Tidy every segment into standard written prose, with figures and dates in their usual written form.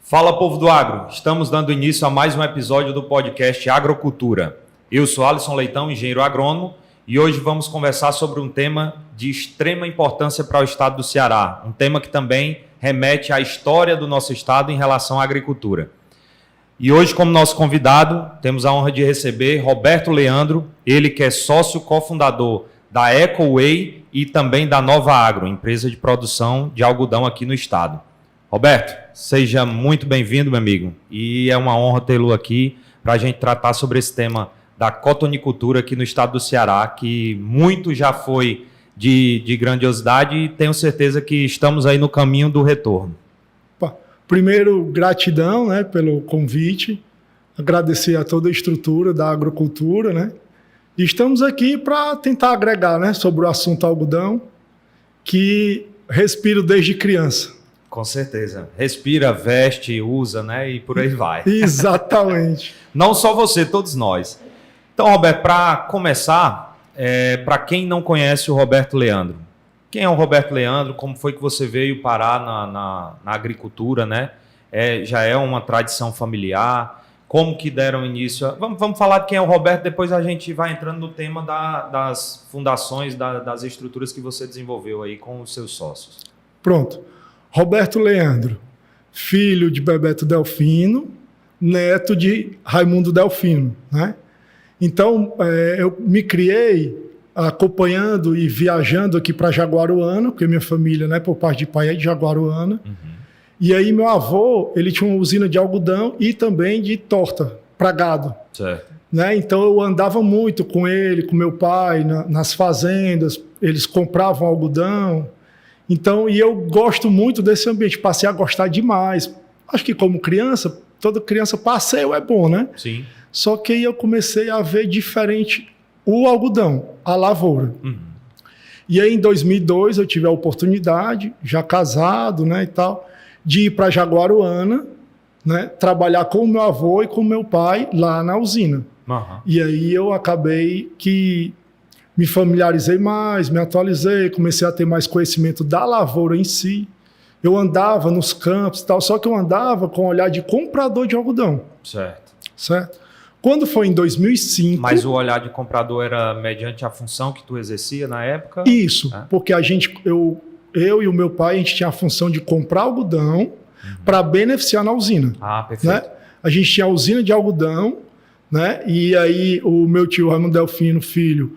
Fala, povo do agro! Estamos dando início a mais um episódio do podcast Agrocultura. Eu sou Alisson Leitão, engenheiro agrônomo, e hoje vamos conversar sobre um tema de extrema importância para o estado do Ceará, um tema que também remete à história do nosso estado em relação à agricultura. E hoje, como nosso convidado, temos a honra de receber Roberto Leandro, ele que é sócio cofundador da EcoWay e também da Nova Agro, empresa de produção de algodão aqui no estado. Roberto, seja muito bem-vindo, meu amigo, e é uma honra tê-lo aqui para a gente tratar sobre esse tema da cotonicultura aqui no estado do Ceará, que muito já foi de grandiosidade e tenho certeza que estamos aí no caminho do retorno. Primeiro, gratidão, né, pelo convite, agradecer a toda a estrutura da agrocultura, né, e estamos aqui para tentar agregar, né, sobre o assunto algodão, que respiro desde criança. Com certeza. Respira, veste, usa, né? E por aí vai. Exatamente. Não só você, todos nós. Então, Roberto, para começar, para quem não conhece o Roberto Leandro, quem é o Roberto Leandro? Como foi que você veio parar na agricultura, né? Já é uma tradição familiar? Como que deram início? Vamos falar de quem é o Roberto, depois a gente vai entrando no tema das fundações, das estruturas que você desenvolveu aí com os seus sócios. Pronto. Roberto Leandro, filho de Bebeto Delfino, neto de Raimundo Delfino, né? Então, eu me criei acompanhando e viajando aqui para Jaguaruana, porque minha família, né, por parte de pai é de Jaguaruana. Uhum. E aí meu avô, ele tinha uma usina de algodão e também de torta para gado. Certo. Né? Então eu andava muito com ele, com meu pai, nas fazendas, eles compravam algodão. Então, e eu gosto muito desse ambiente, passei a gostar demais. Acho que como criança, toda criança passeio é bom, né? Sim. Só que aí eu comecei a ver diferente o algodão, a lavoura. Uhum. E aí em 2002 eu tive a oportunidade, já casado, né, e tal, de ir para Jaguaruana, né, trabalhar com o meu avô e com o meu pai lá na usina. Uhum. E aí eu acabei que me familiarizei mais, me atualizei, comecei a ter mais conhecimento da lavoura em si. Eu andava nos campos e tal, só que eu andava com o olhar de comprador de algodão. Certo? Quando foi em 2005... Mas o olhar de comprador era mediante a função que tu exercia na época? Isso, porque eu e o meu pai, a gente tinha a função de comprar algodão para beneficiar na usina. Ah, perfeito. Né? A gente tinha a usina de algodão, né? E aí o meu tio Raimundo Delfino, filho,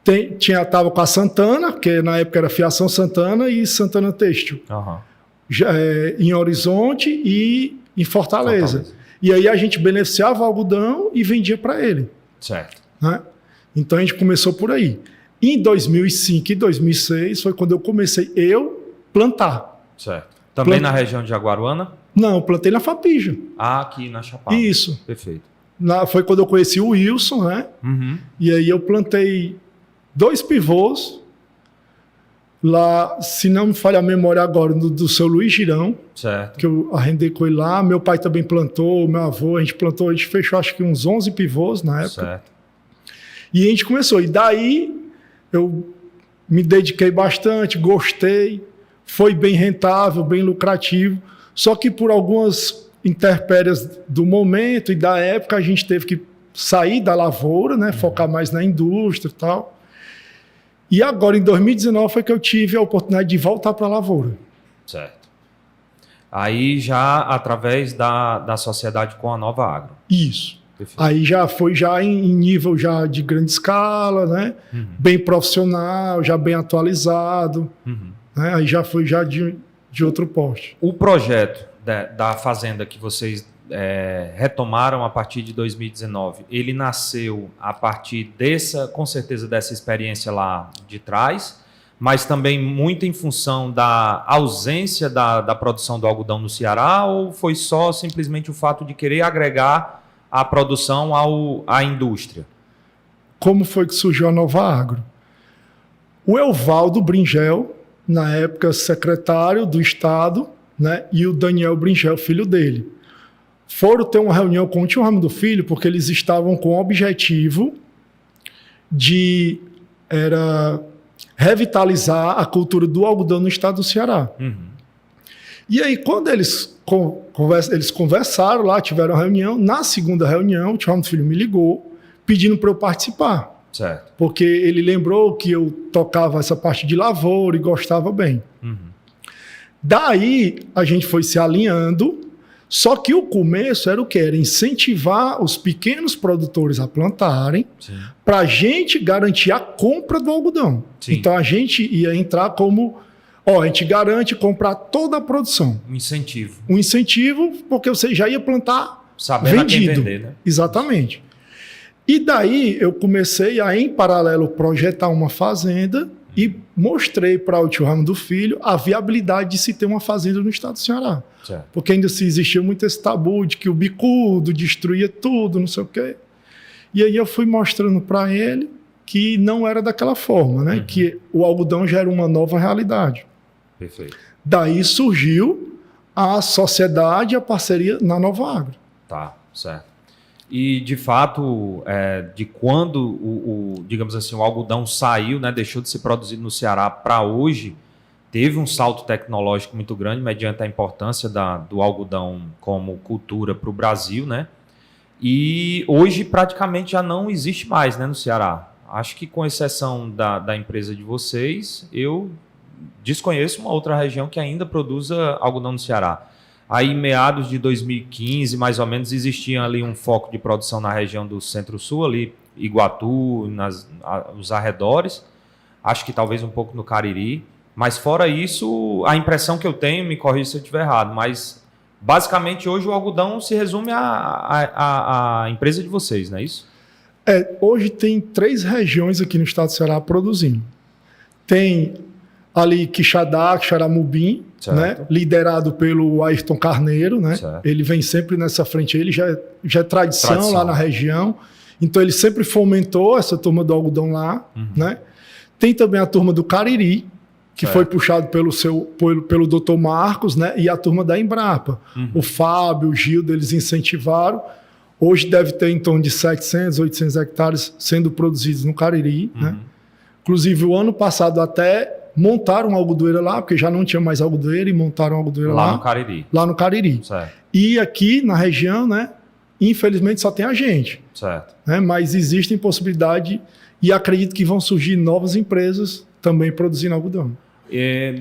estava com a Santana, que na época era Fiação Santana e Santana Têxtil, em Horizonte e em Fortaleza. E aí a gente beneficiava o algodão e vendia para ele. Certo. Né? Então a gente começou por aí. Em 2005 e 2006 foi quando eu comecei plantar. Certo. Também na região de Jaguaruana? Não, plantei na Fapija. Ah, aqui na Chapada. Isso. Perfeito. Foi quando eu conheci o Wilson, né? Uhum. E aí eu plantei 2 pivôs lá, se não me falha a memória agora, do seu Luiz Girão, certo, que eu arrendei com ele lá. Meu pai também plantou, meu avô, a gente fechou acho que uns 11 pivôs na época. Certo. E a gente começou. E daí eu me dediquei bastante, gostei, foi bem rentável, bem lucrativo. Só que por algumas intempéries do momento e da época, a gente teve que sair da lavoura, né, focar mais na indústria e tal. E agora, em 2019, foi que eu tive a oportunidade de voltar para a lavoura. Certo. Aí já através da sociedade com a Nova Agro. Isso. Perfeito. Aí já foi em nível já de grande escala, né? Uhum. Bem profissional, já bem atualizado. Uhum. Né? Aí já foi já de outro porte. O projeto da fazenda que vocês retomaram a partir de 2019, ele nasceu a partir com certeza dessa experiência lá de trás, mas também muito em função da ausência da produção do algodão no Ceará, ou foi só simplesmente o fato de querer agregar a produção à indústria? Como foi que surgiu a Nova Agro? O Evaldo Bringel, na época secretário do Estado, né, e o Daniel Bringel, filho dele, foram ter uma reunião com o tio Raimundo Filho, porque eles estavam com o objetivo de revitalizar a cultura do algodão no estado do Ceará. Uhum. E aí, quando eles eles conversaram lá, tiveram uma reunião. Na segunda reunião, o tio Raimundo Filho me ligou pedindo para eu participar. Certo. Porque ele lembrou que eu tocava essa parte de lavoura e gostava bem. Uhum. Daí, a gente foi se alinhando, só que o começo era o quê? Era incentivar os pequenos produtores a plantarem para a gente garantir a compra do algodão. Sim. Então, a gente ia entrar como... a gente garante comprar toda a produção. Um incentivo. Um incentivo, porque você já ia plantar sabendo vendido. A quem vender, né? Exatamente. E daí eu comecei a, em paralelo, projetar uma fazenda e mostrei para o tio Raimundo Filho a viabilidade de se ter uma fazenda no estado do Ceará. Certo. Porque ainda se existia muito esse tabu de que o bicudo destruía tudo, não sei o quê. E aí eu fui mostrando para ele que não era daquela forma, né? Que o algodão já era uma nova realidade. Perfeito. Daí surgiu a sociedade e a parceria na Nova Agro. Tá, certo. E, de fato, de quando digamos assim, o algodão saiu, né, deixou de ser produzido no Ceará para hoje, teve um salto tecnológico muito grande, mediante a importância do algodão como cultura para o Brasil, né? E hoje praticamente já não existe mais, né, no Ceará. Acho que, com exceção da empresa de vocês, eu desconheço uma outra região que ainda produza algodão no Ceará. Aí, em meados de 2015, mais ou menos, existia ali um foco de produção na região do Centro-Sul, ali, Iguatu, nos arredores. Acho que talvez um pouco no Cariri. Mas, fora isso, a impressão que eu tenho, me corrija se eu estiver errado, mas, basicamente, hoje o algodão se resume à empresa de vocês, não é isso? Hoje tem 3 regiões aqui no estado do Ceará produzindo. Tem ali Quixadá, Xaramubim, né? Liderado pelo Ayrton Carneiro, né? Ele vem sempre nessa frente, ele já é tradição lá na região, então ele sempre fomentou essa turma do algodão lá, né? Tem também a turma do Cariri, que foi puxado pelo Dr. Marcos, né? E a turma da Embrapa. O Fábio, o Gildo, eles incentivaram. Hoje deve ter em torno de 700, 800 hectares sendo produzidos no Cariri, né? Inclusive, o ano passado até montaram uma algodoeira lá, porque já não tinha mais algodoeira, e montaram uma algodoeira lá. No Cariri. Lá no Cariri. Certo. E aqui na região, né, infelizmente só tem a gente. Certo. Né, mas existem possibilidade e acredito que vão surgir novas empresas também produzindo algodão.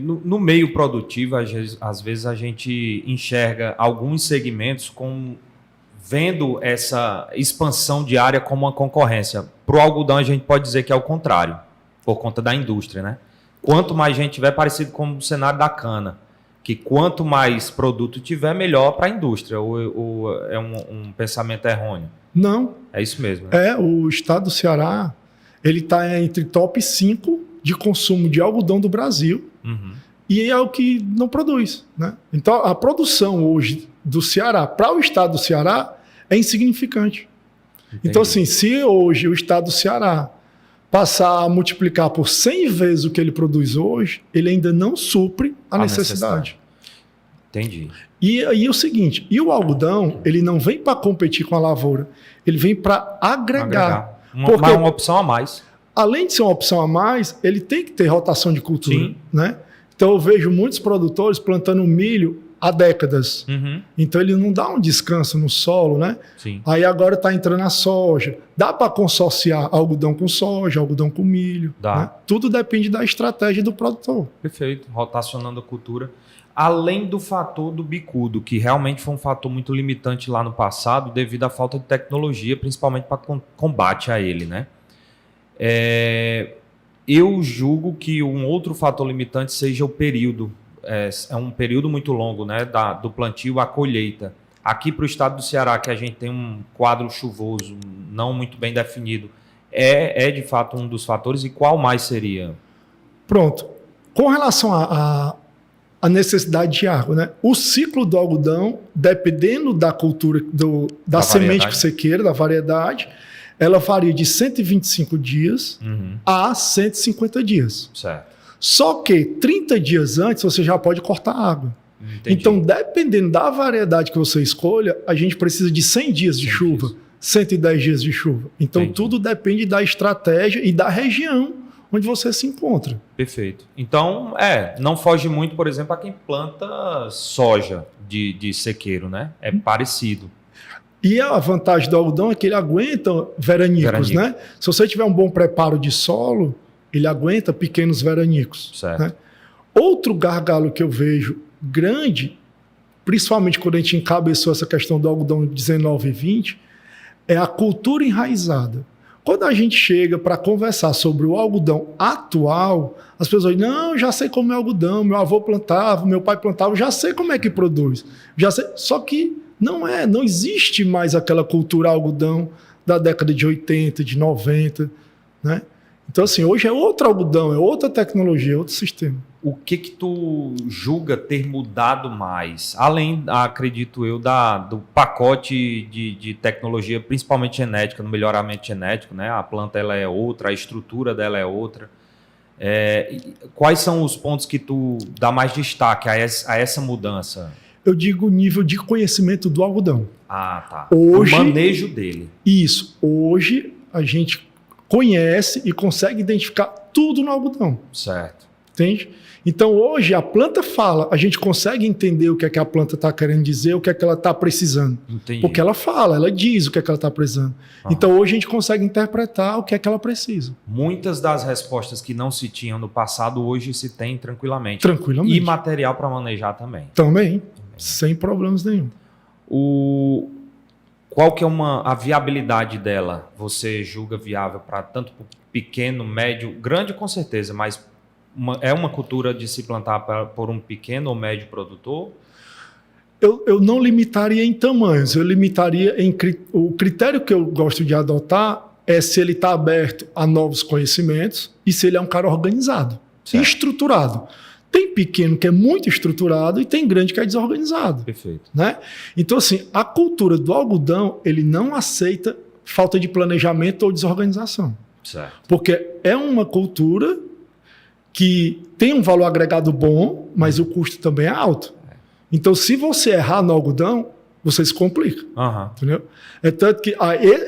No meio produtivo, às vezes a gente enxerga alguns segmentos vendo essa expansão de área como uma concorrência. Para o algodão, a gente pode dizer que é o contrário, por conta da indústria, né? Quanto mais gente tiver, parecido com o cenário da cana, que quanto mais produto tiver, melhor para a indústria, ou é um pensamento errôneo? Não. É isso mesmo, né? O estado do Ceará, ele está entre top 5 de consumo de algodão do Brasil, e é o que não produz, né? Então, a produção hoje do Ceará para o estado do Ceará é insignificante. Entendi. Então, assim, se hoje o estado do Ceará passar a multiplicar por 100 vezes o que ele produz hoje, ele ainda não supre a necessidade. Entendi. E aí o seguinte, o algodão, ele não vem para competir com a lavoura, ele vem para agregar. Uma opção a mais. Além de ser uma opção a mais, ele tem que ter rotação de cultura, né? Então eu vejo muitos produtores plantando milho há décadas. Então ele não dá um descanso no solo, né? Sim. Aí agora está entrando a soja. Dá para consorciar algodão com soja, algodão com milho. Dá. Né? Tudo depende da estratégia do produtor. Perfeito. Rotacionando a cultura. Além do fator do bicudo, que realmente foi um fator muito limitante lá no passado, devido à falta de tecnologia, principalmente para combate a ele, né? Eu julgo que um outro fator limitante seja o período. É um período muito longo, né, do plantio à colheita. Aqui para o estado do Ceará, que a gente tem um quadro chuvoso não muito bem definido, é de fato um dos fatores. E qual mais seria? Pronto. Com relação à necessidade de água, né, o ciclo do algodão, dependendo da cultura, da semente que você queira, da variedade, ela varia de 125 dias a 150 dias. Certo. Só que 30 dias antes você já pode cortar água. Entendi. Então, dependendo da variedade que você escolha, a gente precisa de 100 dias de chuva, 110 dias de chuva. Então, tudo depende da estratégia e da região onde você se encontra. Perfeito. Então, não foge muito, por exemplo, a quem planta soja de sequeiro, né? É parecido. E a vantagem do algodão é que ele aguenta veranicos, né? Se você tiver um bom preparo de solo, ele aguenta pequenos veranicos. Certo. Né? Outro gargalo que eu vejo grande, principalmente quando a gente encabeçou essa questão do algodão 19 e 20, é a cultura enraizada. Quando a gente chega para conversar sobre o algodão atual, as pessoas dizem, não, já sei como é algodão, meu avô plantava, meu pai plantava, já sei como é que produz. Já sei. Só que não existe mais aquela cultura algodão da década de 80, de 90, né? Então, assim, hoje é outro algodão, é outra tecnologia, é outro sistema. O que tu julga ter mudado mais? Além, acredito eu, do pacote de tecnologia, principalmente genética, no melhoramento genético, né? A planta ela é outra, a estrutura dela é outra. Quais são os pontos que tu dá mais destaque a essa mudança? Eu digo o nível de conhecimento do algodão. Ah, tá. Hoje, o manejo dele. Isso. Hoje a gente conhece e consegue identificar tudo no algodão. Certo. Entende? Então hoje a planta fala, a gente consegue entender o que é que a planta está querendo dizer, o que é que ela está precisando. Entendi. Porque ela fala, ela diz o que é que ela está precisando. Então hoje a gente consegue interpretar o que é que ela precisa. Muitas das respostas que não se tinham no passado hoje se tem tranquilamente. Tranquilamente. E material para manejar também. Também. Sem problemas nenhum. Qual que é a viabilidade dela? Você julga viável para tanto pequeno, médio, grande com certeza, mas é uma cultura de se plantar por um pequeno ou médio produtor? Eu não limitaria em tamanhos, eu limitaria em... O critério que eu gosto de adotar é se ele está aberto a novos conhecimentos e se ele é um cara organizado, certo, estruturado. Tem pequeno que é muito estruturado e tem grande que é desorganizado. Perfeito. Né? Então, assim, a cultura do algodão, ele não aceita falta de planejamento ou desorganização. Certo. Porque é uma cultura que tem um valor agregado bom, mas o custo também é alto. Então, se você errar no algodão, você se complica. Entendeu? É tanto que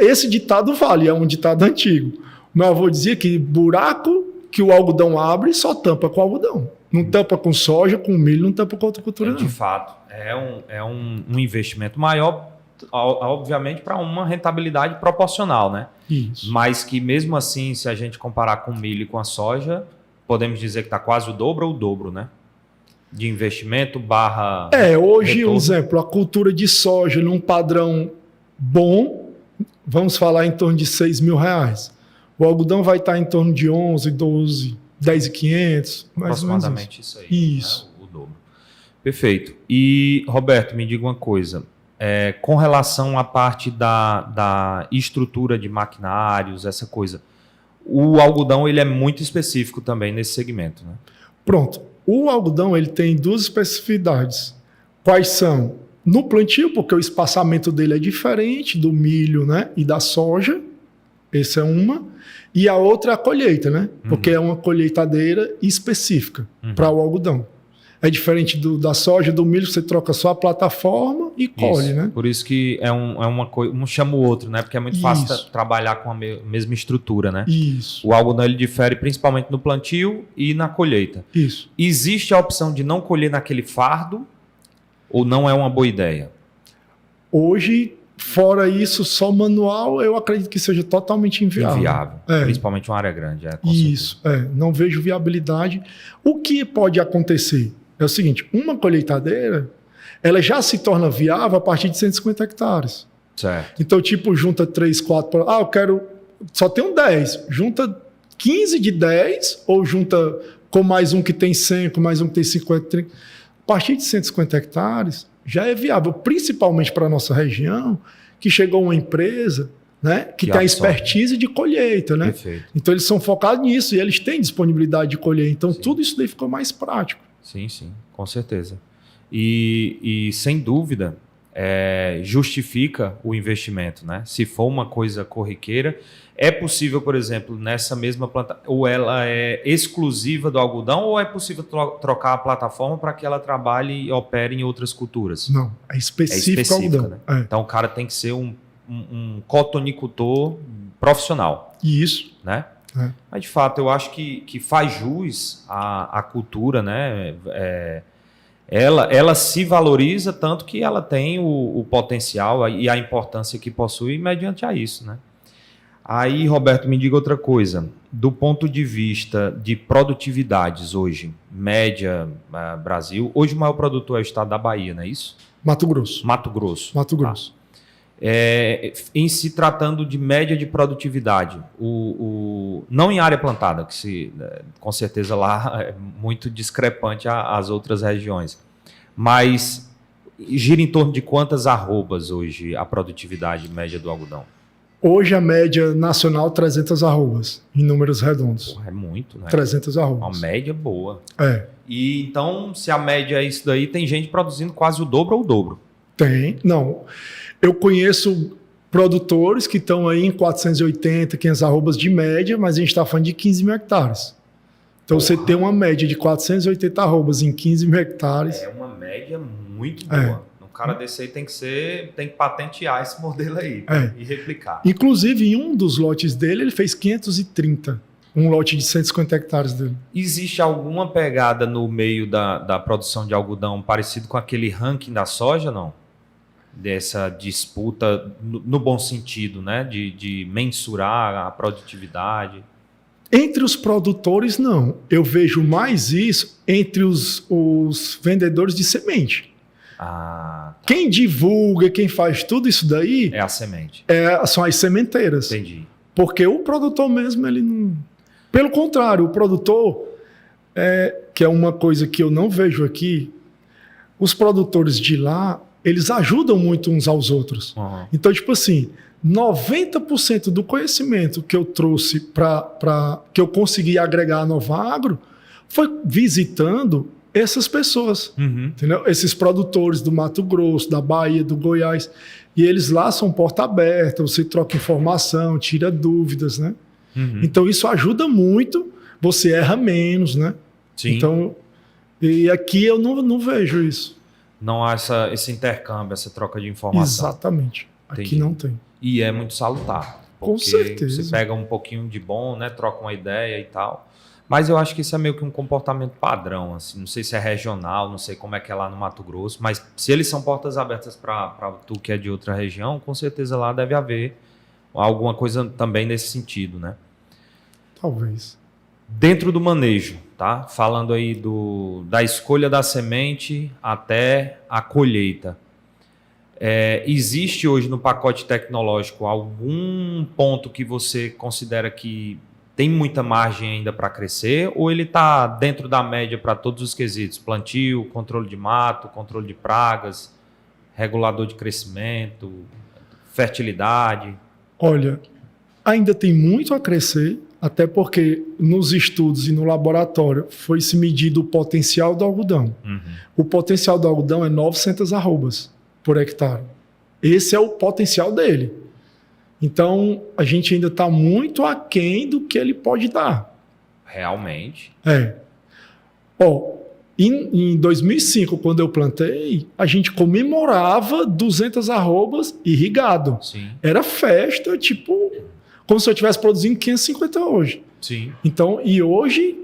esse ditado vale, é um ditado antigo. Meu avô dizia que buraco que o algodão abre só tampa com algodão. Não tampa com soja, com milho, não tampa com outra cultura, não. De fato, é um investimento maior, obviamente, para uma rentabilidade proporcional, né? Isso. Mas que mesmo assim, se a gente comparar com o milho e com a soja, podemos dizer que está quase o dobro, né? De investimento barra... Hoje, retorno. um exemplo, a cultura de soja num padrão bom, vamos falar em torno de R$6.000. O algodão vai estar em torno de 11, 12, 10.500, mais ou menos aproximadamente isso aí. Isso. Né? O dobro. Perfeito. E, Roberto, me diga uma coisa. Com relação à parte da estrutura de maquinários, essa coisa, o algodão ele é muito específico também nesse segmento, né? Pronto. O algodão ele tem duas especificidades. Quais são? No plantio, porque o espaçamento dele é diferente do milho, né, e da soja. Essa é uma. E a outra é a colheita, né? Porque é uma colheitadeira específica para o algodão. É diferente da soja, do milho, você troca só a plataforma e colhe, né? Por isso que é uma coisa, um chama o outro, né? Porque é muito fácil trabalhar com a mesma estrutura, né? Isso. O algodão ele difere principalmente no plantio e na colheita. Isso. Existe a opção de não colher naquele fardo ou não é uma boa ideia? Hoje, fora isso, só manual, eu acredito que seja totalmente inviável. Inviável, principalmente uma área grande. Isso, não vejo viabilidade. O que pode acontecer é o seguinte, uma colheitadeira, ela já se torna viável a partir de 150 hectares. Certo. Então, tipo, junta 3, 4... eu quero... Só tenho 10. Junta 15 de 10, ou junta com mais um que tem 100, com mais um que tem 50, 30. A partir de 150 hectares, já é viável, principalmente para a nossa região, que chegou uma empresa, né, que tem a expertise de colheita, né? Perfeito. Então eles são focados nisso e eles têm disponibilidade de colher. Então tudo isso daí ficou mais prático. Sim, com certeza. E sem dúvida, justifica o investimento, né? Se for uma coisa corriqueira, é possível, por exemplo, nessa mesma planta, ou ela é exclusiva do algodão, ou é possível trocar a plataforma para que ela trabalhe e opere em outras culturas? Não, é específico algodão. Né? Então o cara tem que ser um cotonicultor profissional. Isso. Né? Mas, de fato, eu acho que faz jus à cultura, né? Ela se valoriza tanto que ela tem o potencial e a importância que possui mediante a isso, né? Aí, Roberto, me diga outra coisa. Do ponto de vista de produtividades hoje, média, Brasil, hoje o maior produtor é o estado da Bahia, não é isso? Mato Grosso. Mato Grosso. Mato Grosso. Em se tratando de média de produtividade, não em área plantada, que com certeza lá é muito discrepante às outras regiões, mas gira em torno de quantas arrobas hoje a produtividade média do algodão? Hoje a média nacional 300 arrobas, em números redondos. Porra, é muito, né? 300 arrobas. Uma média boa. É. E então, se a média é isso daí, tem gente produzindo quase o dobro ou o dobro. Tem. Não. Eu conheço produtores que estão aí em 480, 500 arrobas de média, mas a gente está falando de 15 mil hectares. Então, você tem uma média de 480 arrobas em 15 mil hectares. É uma média muito boa. Um cara desse aí tem que patentear esse modelo aí e replicar. Inclusive, em um dos lotes dele, ele fez 530. Um lote de 150 hectares dele. Existe alguma pegada no meio da produção de algodão parecido com aquele ranking da soja, não? Dessa disputa, no bom sentido, né? De mensurar a produtividade. Entre os produtores, não. Eu vejo mais isso entre os vendedores de semente. Tá. Quem divulga, quem faz tudo isso daí... É a semente. São as sementeiras. Entendi. Porque o produtor mesmo, ele não... Pelo contrário, o produtor, que é uma coisa que eu não vejo aqui, os produtores de lá, eles ajudam muito uns aos outros. Uhum. Então, tipo assim, 90% do conhecimento que eu trouxe que eu consegui agregar à Nova Agro foi visitando essas pessoas, entendeu? Esses produtores do Mato Grosso, da Bahia, do Goiás. E eles lá são porta aberta, você troca informação, tira dúvidas, né? Então isso ajuda muito, você erra menos, né? Sim. Então, e aqui eu não vejo isso. Não há esse intercâmbio, essa troca de informação. Exatamente. Aqui Entendi. não tem. E é muito salutar. Com certeza. Você pega um pouquinho de bom, né? Troca uma ideia e tal. Mas eu acho que isso é meio que um comportamento padrão, assim. Não sei se é regional, não sei como é que é lá no Mato Grosso, mas se eles são portas abertas para tu que é de outra região, com certeza lá deve haver alguma coisa também nesse sentido, né? Talvez. Dentro do manejo, tá? Falando aí da escolha da semente até a colheita. Existe hoje no pacote tecnológico algum ponto que você considera que tem muita margem ainda para crescer, ou ele está dentro da média para todos os quesitos? Plantio, controle de mato, controle de pragas, regulador de crescimento, fertilidade? Olha, ainda tem muito a crescer, até porque nos estudos e no laboratório foi se medido o potencial do algodão. O potencial do algodão é 900 arrobas por hectare. Esse é o potencial dele. Então, a gente ainda está muito aquém do que ele pode dar. Realmente? Em 2005, quando eu plantei, a gente comemorava 200 arrobas irrigado. Sim. Era festa, tipo, como se eu estivesse produzindo 550 hoje. Sim. Então, e hoje,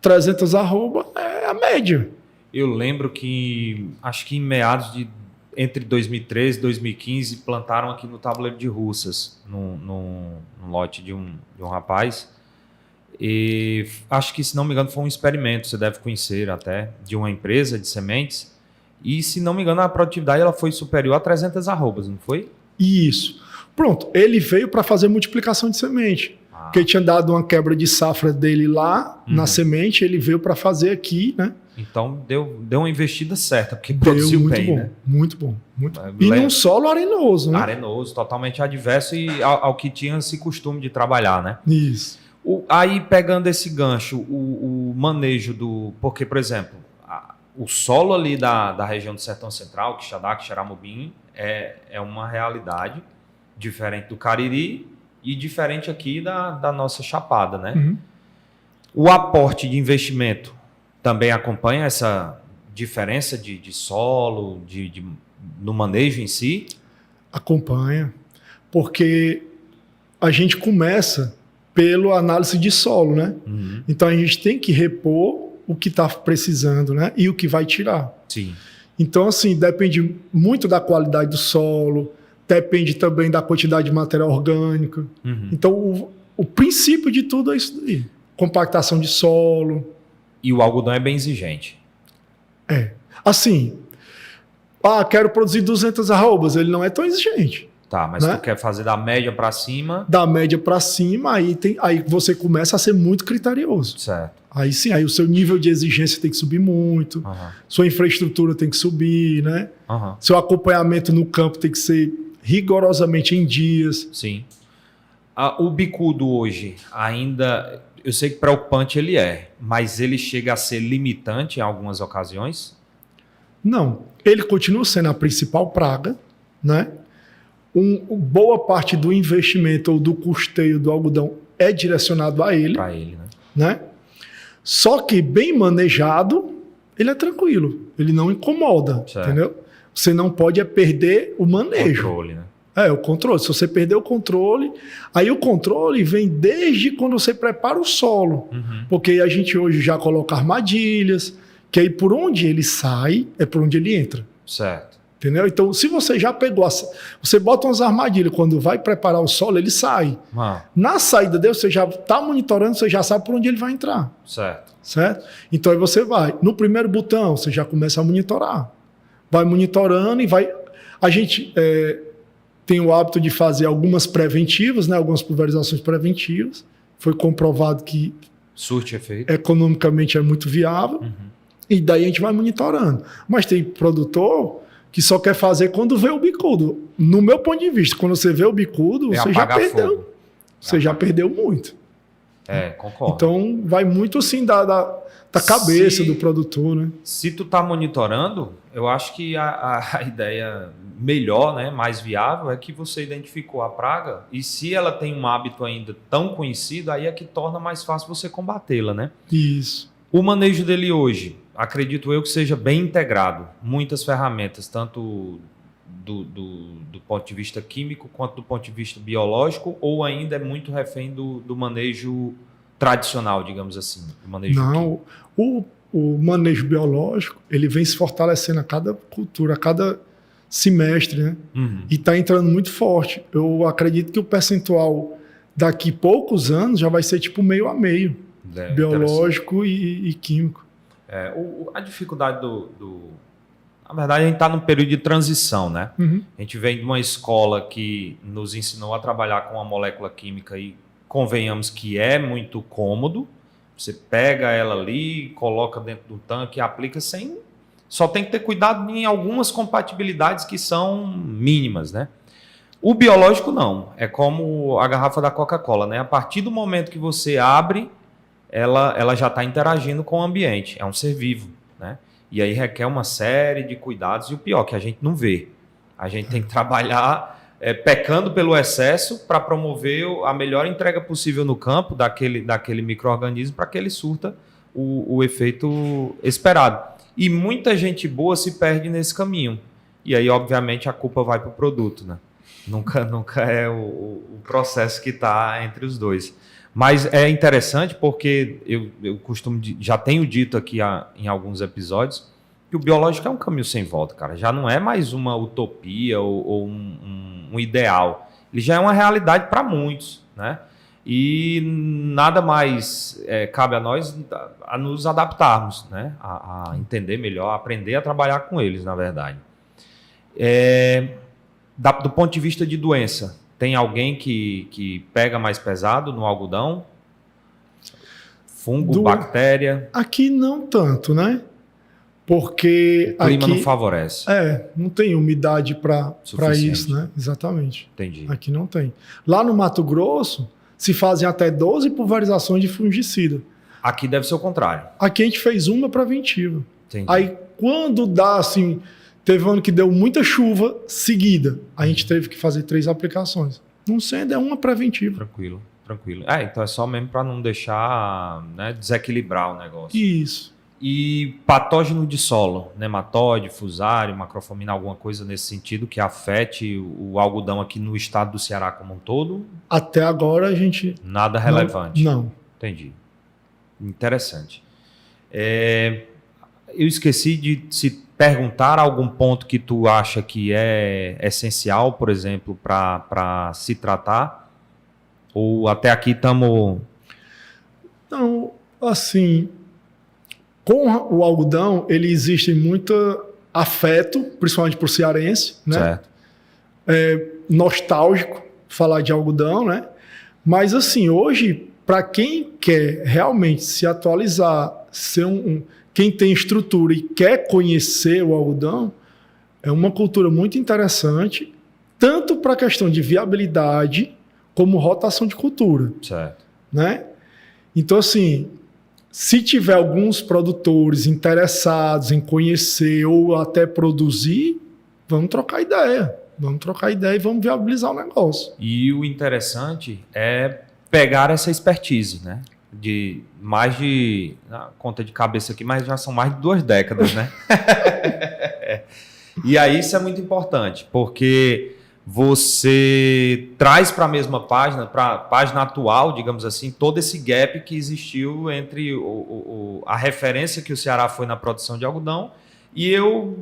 300 arroba é a média. Eu lembro que, acho que em meados de entre 2013 e 2015, plantaram aqui no Tabuleiro de Russas, num lote de um rapaz. E acho que, se não me engano, foi um experimento, você deve conhecer até, de uma empresa de sementes. E, se não me engano, a produtividade ela foi superior a 300 arrobas, não foi? Isso. Pronto, ele veio para fazer multiplicação de semente. Porque tinha dado uma quebra de safra dele lá na semente, ele veio para fazer aqui, né? Então deu uma investida certa, porque produziu muito bem, bom, né? Muito bom. E num solo arenoso, né? Arenoso, totalmente adverso e ao que tinha esse costume de trabalhar, né? Isso. Aí, pegando esse gancho, o manejo porque, por exemplo, o solo ali da região do Sertão Central, Quixadá, Quixeramobim, é uma realidade diferente do Cariri e diferente aqui da nossa Chapada, né? O aporte de investimento também acompanha essa diferença de solo, no manejo em si? Acompanha, porque a gente começa pela análise de solo, né? Então a gente tem que repor o que está precisando, né? E o que vai tirar. Sim. Então, assim, depende muito da qualidade do solo, depende também da quantidade de material orgânico. Então, o princípio de tudo é isso daí. Compactação de solo. E o algodão é bem exigente. Assim, quero produzir 200 arrobas, ele não é tão exigente. Tá, mas né? tu quer fazer da média para cima. Da média para cima, aí você começa a ser muito criterioso. Certo. Aí sim, aí o seu nível de exigência tem que subir muito, sua infraestrutura tem que subir, né? Seu acompanhamento no campo tem que ser rigorosamente em dias. Sim. O bicudo hoje ainda, eu sei que preocupante ele é, mas ele chega a ser limitante em algumas ocasiões? Não, ele continua sendo a principal praga, né? Boa parte do investimento ou do custeio do algodão é direcionado a ele. Para ele, né? Só que bem manejado, ele é tranquilo, ele não incomoda, certo. Entendeu? Você não pode perder o manejo. O controle, né? O controle. Se você perder o controle, aí o controle vem desde quando você prepara o solo. Porque a gente hoje já coloca armadilhas, que aí por onde ele sai, é por onde ele entra. Certo. Entendeu? Então, se você já pegou, você bota umas armadilhas, quando vai preparar o solo, ele sai. Na saída dele, você já está monitorando, você já sabe por onde ele vai entrar. Certo? Então, aí você vai. No primeiro botão, você já começa a monitorar. Vai monitorando e vai... A gente tem o hábito de fazer algumas preventivas, né? Algumas pulverizações preventivas. Foi comprovado que surte efeito. Economicamente é muito viável. E daí a gente vai monitorando. Mas tem que só quer fazer quando vê o bicudo. No meu ponto de vista, quando você vê o bicudo, você já perdeu. Fogo. Você já perdeu muito. Concordo. Então, vai muito assim da cabeça do produtor, né? Se tu tá monitorando, eu acho que a ideia melhor, né, mais viável, é que você identificou a praga e se ela tem um hábito ainda tão conhecido, aí é que torna mais fácil você combatê-la, né? Isso. O manejo dele hoje, acredito eu que seja bem integrado. Muitas ferramentas, tanto do ponto de vista químico quanto do ponto de vista biológico, ou ainda é muito refém do manejo tradicional, digamos assim? O manejo o manejo biológico, ele vem se fortalecendo a cada cultura, a cada semestre, né? E está entrando muito forte. Eu acredito que o percentual daqui poucos anos já vai ser tipo meio a meio. Biológico e químico. A dificuldade Na verdade, a gente está num período de transição, né? A gente vem de uma escola que nos ensinou a trabalhar com a molécula química e convenhamos que é muito cômodo. Você pega ela ali, coloca dentro do tanque e aplica sem... Só tem que ter cuidado em algumas compatibilidades que são mínimas, né? O biológico não. É como a garrafa da Coca-Cola, né? A partir do momento que você abre, ela já está interagindo com o ambiente. É um ser vivo, né? E aí requer uma série de cuidados. E o pior, que a gente não vê. A gente tem que trabalhar pecando pelo excesso para promover a melhor entrega possível no campo daquele micro-organismo para que ele surta o efeito esperado. E muita gente boa se perde nesse caminho. E aí, obviamente, a culpa vai para o produto, né? Nunca é o processo que está entre os dois. Mas é interessante porque eu costumo, já tenho dito aqui em alguns episódios, que o biológico é um caminho sem volta, cara. Já não é mais uma utopia ou um ideal. Ele já é uma realidade para muitos, né? E nada mais cabe a nós a nos adaptarmos, né? A entender melhor, a aprender a trabalhar com eles, na verdade. Do ponto de vista de doença, tem alguém que pega mais pesado no algodão? Fungo, bactéria? Aqui não tanto, né? Porque o clima aqui não favorece. Não tem umidade para isso, né? Exatamente. Entendi. Aqui não tem. Lá no Mato Grosso, se fazem até 12 pulverizações de fungicida. Aqui deve ser o contrário. Aqui a gente fez uma preventiva. Entendi. Aí, quando dá assim... Teve um ano que deu muita chuva seguida. A gente teve que fazer 3 aplicações. Não sendo, é uma preventiva. Tranquilo. Então é só mesmo para não deixar, né, desequilibrar o negócio. Isso. E patógeno de solo, nematóide, fusário, macrofomina, alguma coisa nesse sentido que afete o algodão aqui no estado do Ceará como um todo? Até agora a gente... Nada relevante. Não. Entendi. Interessante. Eu esqueci de se perguntar algum ponto que tu acha que é essencial, por exemplo, para se tratar? Ou até aqui estamos... Não, assim, com o algodão, ele existe muito afeto, principalmente para o cearense, né? Certo. Nostálgico falar de algodão, né? Mas assim, hoje, para quem quer realmente se atualizar, ser quem tem estrutura e quer conhecer o algodão, é uma cultura muito interessante, tanto para a questão de viabilidade como rotação de cultura. Certo. Né? Então, assim, se tiver alguns produtores interessados em conhecer ou até produzir, vamos trocar ideia. Vamos trocar ideia e vamos viabilizar o negócio. E o interessante é pegar essa expertise, né? De mais de... conta de cabeça aqui, mas já são mais de 2 décadas, né? E aí isso é muito importante, porque você traz para a mesma página, para a página atual, digamos assim, todo esse gap que existiu entre a referência que o Ceará foi na produção de algodão e eu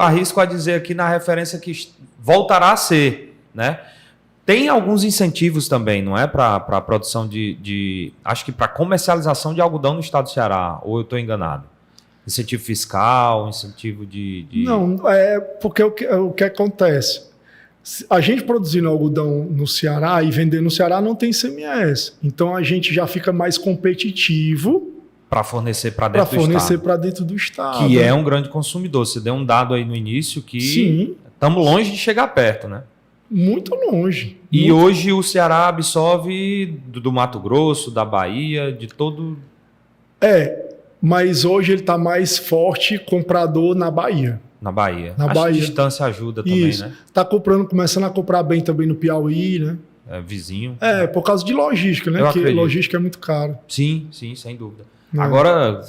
arrisco a dizer aqui na referência que voltará a ser, né? Tem alguns incentivos também, não é? Para a produção acho que para comercialização de algodão no estado do Ceará, ou eu estou enganado? Incentivo fiscal, incentivo de... Não, porque o que acontece? A gente produzindo algodão no Ceará e vendendo no Ceará não tem ICMS. Então a gente já fica mais competitivo para fornecer para dentro do estado. Para fornecer para dentro do estado. Que é um grande consumidor. Você deu um dado aí no início que estamos longe de chegar perto, né? Muito longe. E hoje o Ceará absorve do Mato Grosso, da Bahia, de todo... Mas hoje ele está mais forte comprador na Bahia. Na Bahia. Na Acho Bahia. que a distância ajuda também, Isso. né? Está começando a comprar bem também no Piauí, né? Vizinho. Por causa de logística, né? Porque logística é muito caro. Sim, sem dúvida. Agora,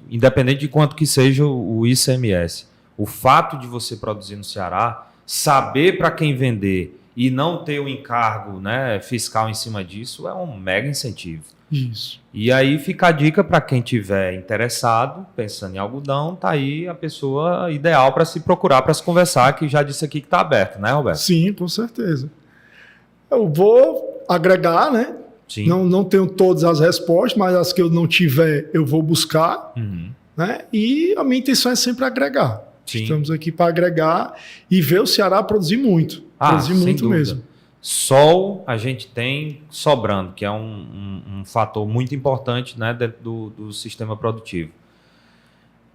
independente de quanto que seja o ICMS, o fato de você produzir no Ceará, saber para quem vender e não ter o encargo, né, fiscal em cima disso é um mega incentivo. Isso. E aí fica a dica para quem tiver interessado, pensando em algodão, tá aí a pessoa ideal para se procurar, para se conversar, que já disse aqui que está aberto, né, Roberto? Sim, com certeza. Eu vou agregar, né? Sim. Não tenho todas as respostas, mas as que eu não tiver, eu vou buscar. Né? E a minha intenção é sempre agregar. Sim. Estamos aqui para agregar e ver o Ceará produzir muito. Produzir muito mesmo. Sol a gente tem sobrando, que é um fator muito importante, né, dentro do sistema produtivo.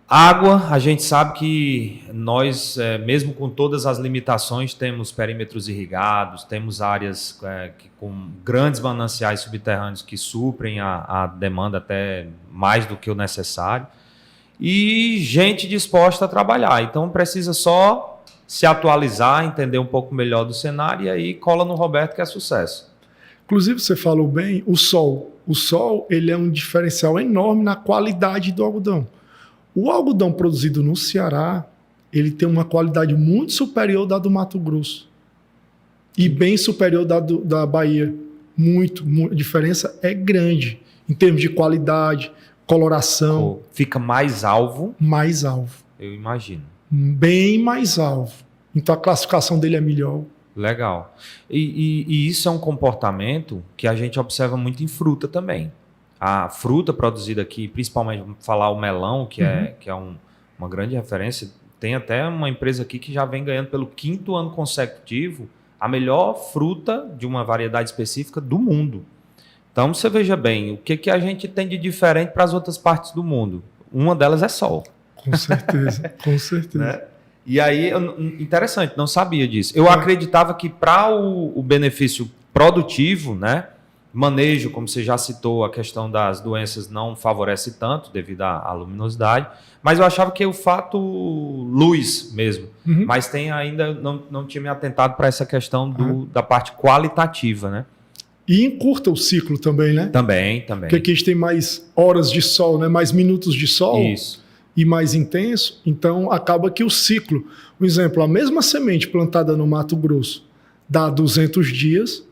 Água, a gente sabe que nós, mesmo com todas as limitações, temos perímetros irrigados, temos áreas com grandes mananciais subterrâneos que suprem a demanda até mais do que o necessário, e gente disposta a trabalhar. Então precisa só se atualizar, entender um pouco melhor do cenário, e aí cola no Roberto que é sucesso. Inclusive, você falou bem, o sol. O sol ele é um diferencial enorme na qualidade do algodão. O algodão produzido no Ceará, ele tem uma qualidade muito superior da do Mato Grosso. E bem superior da Bahia. Muito. A diferença é grande. Em termos de qualidade, coloração. Fica mais alvo. Mais alvo. Eu imagino. Bem mais alvo. Então a classificação dele é melhor. Legal. E isso é um comportamento que a gente observa muito em fruta também. A fruta produzida aqui, principalmente, vamos falar o melão, que é uma grande referência, tem até uma empresa aqui que já vem ganhando pelo 5º ano consecutivo a melhor fruta de uma variedade específica do mundo. Então, você veja bem, o que a gente tem de diferente para as outras partes do mundo? Uma delas é sol. Com certeza, com certeza. Né? E aí, interessante, não sabia disso. Eu acreditava que para o benefício produtivo, né, manejo, como você já citou, a questão das doenças não favorece tanto devido à luminosidade, mas eu achava que o fato luz mesmo, mas ainda não tinha me atentado para essa questão da parte qualitativa, né? E encurta o ciclo também, né? Também. Porque aqui a gente tem mais horas de sol, né? Mais minutos de sol. Isso. E mais intenso. Então, acaba que o ciclo... Por exemplo, a mesma semente plantada no Mato Grosso dá 200 dias,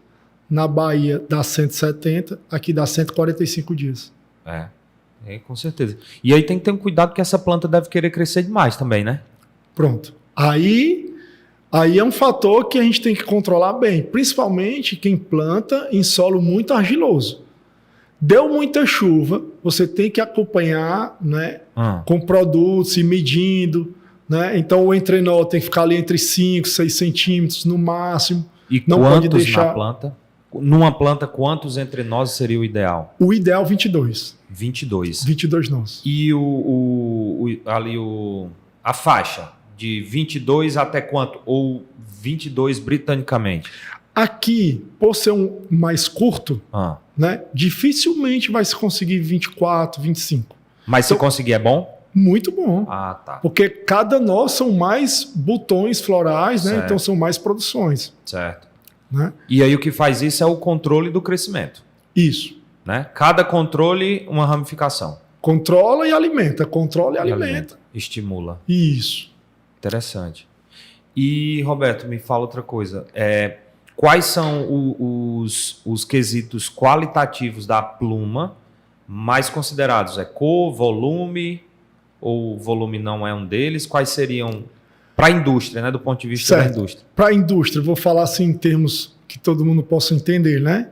na Bahia dá 170, aqui dá 145 dias. Com certeza. E aí tem que ter um cuidado que essa planta deve querer crescer demais também, né? Pronto. Aí é um fator que a gente tem que controlar bem, principalmente quem planta em solo muito argiloso. Deu muita chuva, você tem que acompanhar, né, com produtos e medindo, né? Então o entrenol tem que ficar ali entre 5 e 6 centímetros no máximo. E não pode deixar na planta? Numa planta, quantos entre nós seria o ideal? O ideal 22. 22. 22 nós. E a faixa de 22 até quanto? Ou 22 britanicamente? Aqui, por ser um mais curto, né, dificilmente vai se conseguir 24, 25. Mas então, se conseguir é bom? Muito bom. Tá. Porque cada nó são mais botões florais, né? Então são mais produções. Certo. Né? E aí o que faz isso é o controle do crescimento. Isso. Né? Cada controle, uma ramificação. Controla e alimenta. Controla e alimenta. Estimula. Isso. Interessante. E, Roberto, me fala outra coisa. Quais são os quesitos qualitativos da pluma mais considerados? Cor, volume, ou o volume não é um deles? Quais seriam, para a indústria, né, do ponto de vista da indústria? Para a indústria, vou falar assim em termos que todo mundo possa entender, né?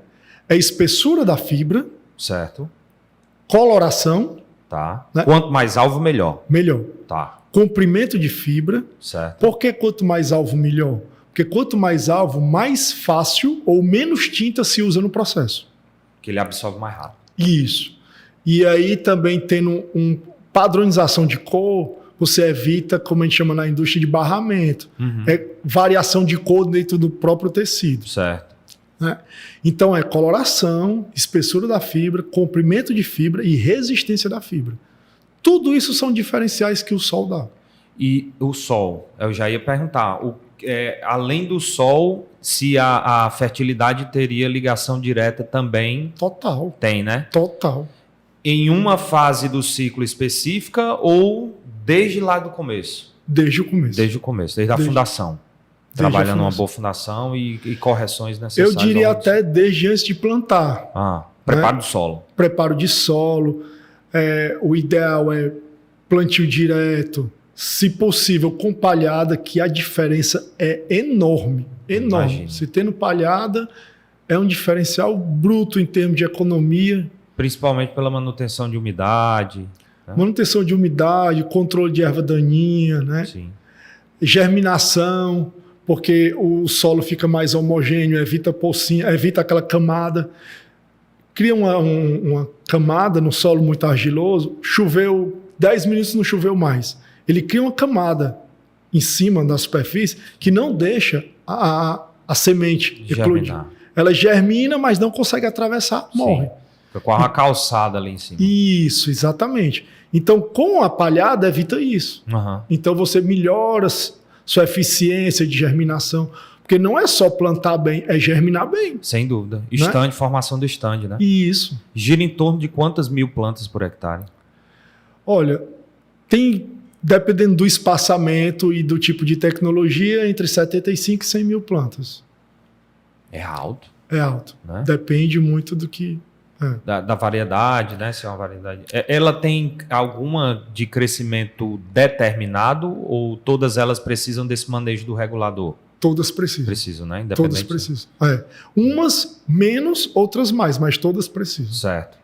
É a espessura da fibra. Certo. Coloração. Tá. Né? Quanto mais alvo, melhor. Melhor. Tá. Comprimento de fibra. Certo. Por que quanto mais alvo, melhor? Porque quanto mais alvo, mais fácil ou menos tinta se usa no processo. Que ele absorve mais rápido. Isso. E aí também tendo padronização de cor, você evita, como a gente chama na indústria, de barramento. Variação de cor dentro do próprio tecido. Certo. Né? Então é coloração, espessura da fibra, comprimento de fibra e resistência da fibra. Tudo isso são diferenciais que o sol dá. E o sol, eu já ia perguntar, além do sol, se a fertilidade teria ligação direta também? Total. Tem, né? Total. Em uma fase do ciclo específica ou desde lá do começo? Desde o começo. Desde o começo, desde a fundação. Trabalhando numa boa fundação e correções necessárias. Eu diria até desde antes de plantar. Preparo do solo. Preparo de solo. O ideal é plantio direto, se possível com palhada, que a diferença é enorme. Enorme. Imagina. Se tendo palhada, é um diferencial bruto em termos de economia. Principalmente pela manutenção de umidade. Né? Manutenção de umidade, controle de erva daninha, né? Sim. Germinação, porque o solo fica mais homogêneo, evita pocinha, evita aquela camada. Cria uma camada no solo muito argiloso, choveu 10 minutos, não choveu mais. Ele cria uma camada em cima da superfície que não deixa a semente eclodir. Ela germina, mas não consegue atravessar, morre. Fica com a calçada ali em cima. Isso, exatamente. Então, com a palhada, evita isso. Então, você melhora sua eficiência de germinação. Porque não é só plantar bem, é germinar bem. Sem dúvida. Estande, formação do estande, né? Isso. Gira em torno de quantas mil plantas por hectare? Olha, dependendo do espaçamento e do tipo de tecnologia, entre 75 e 100 mil plantas. É alto. É alto. Né? Depende muito do que... Da variedade, né? Se é uma variedade. Ela tem alguma de crescimento determinado ou todas elas precisam desse manejo do regulador? Todas precisam. Precisam, né? Todas precisam. Umas menos, outras mais, mas todas precisam. Certo.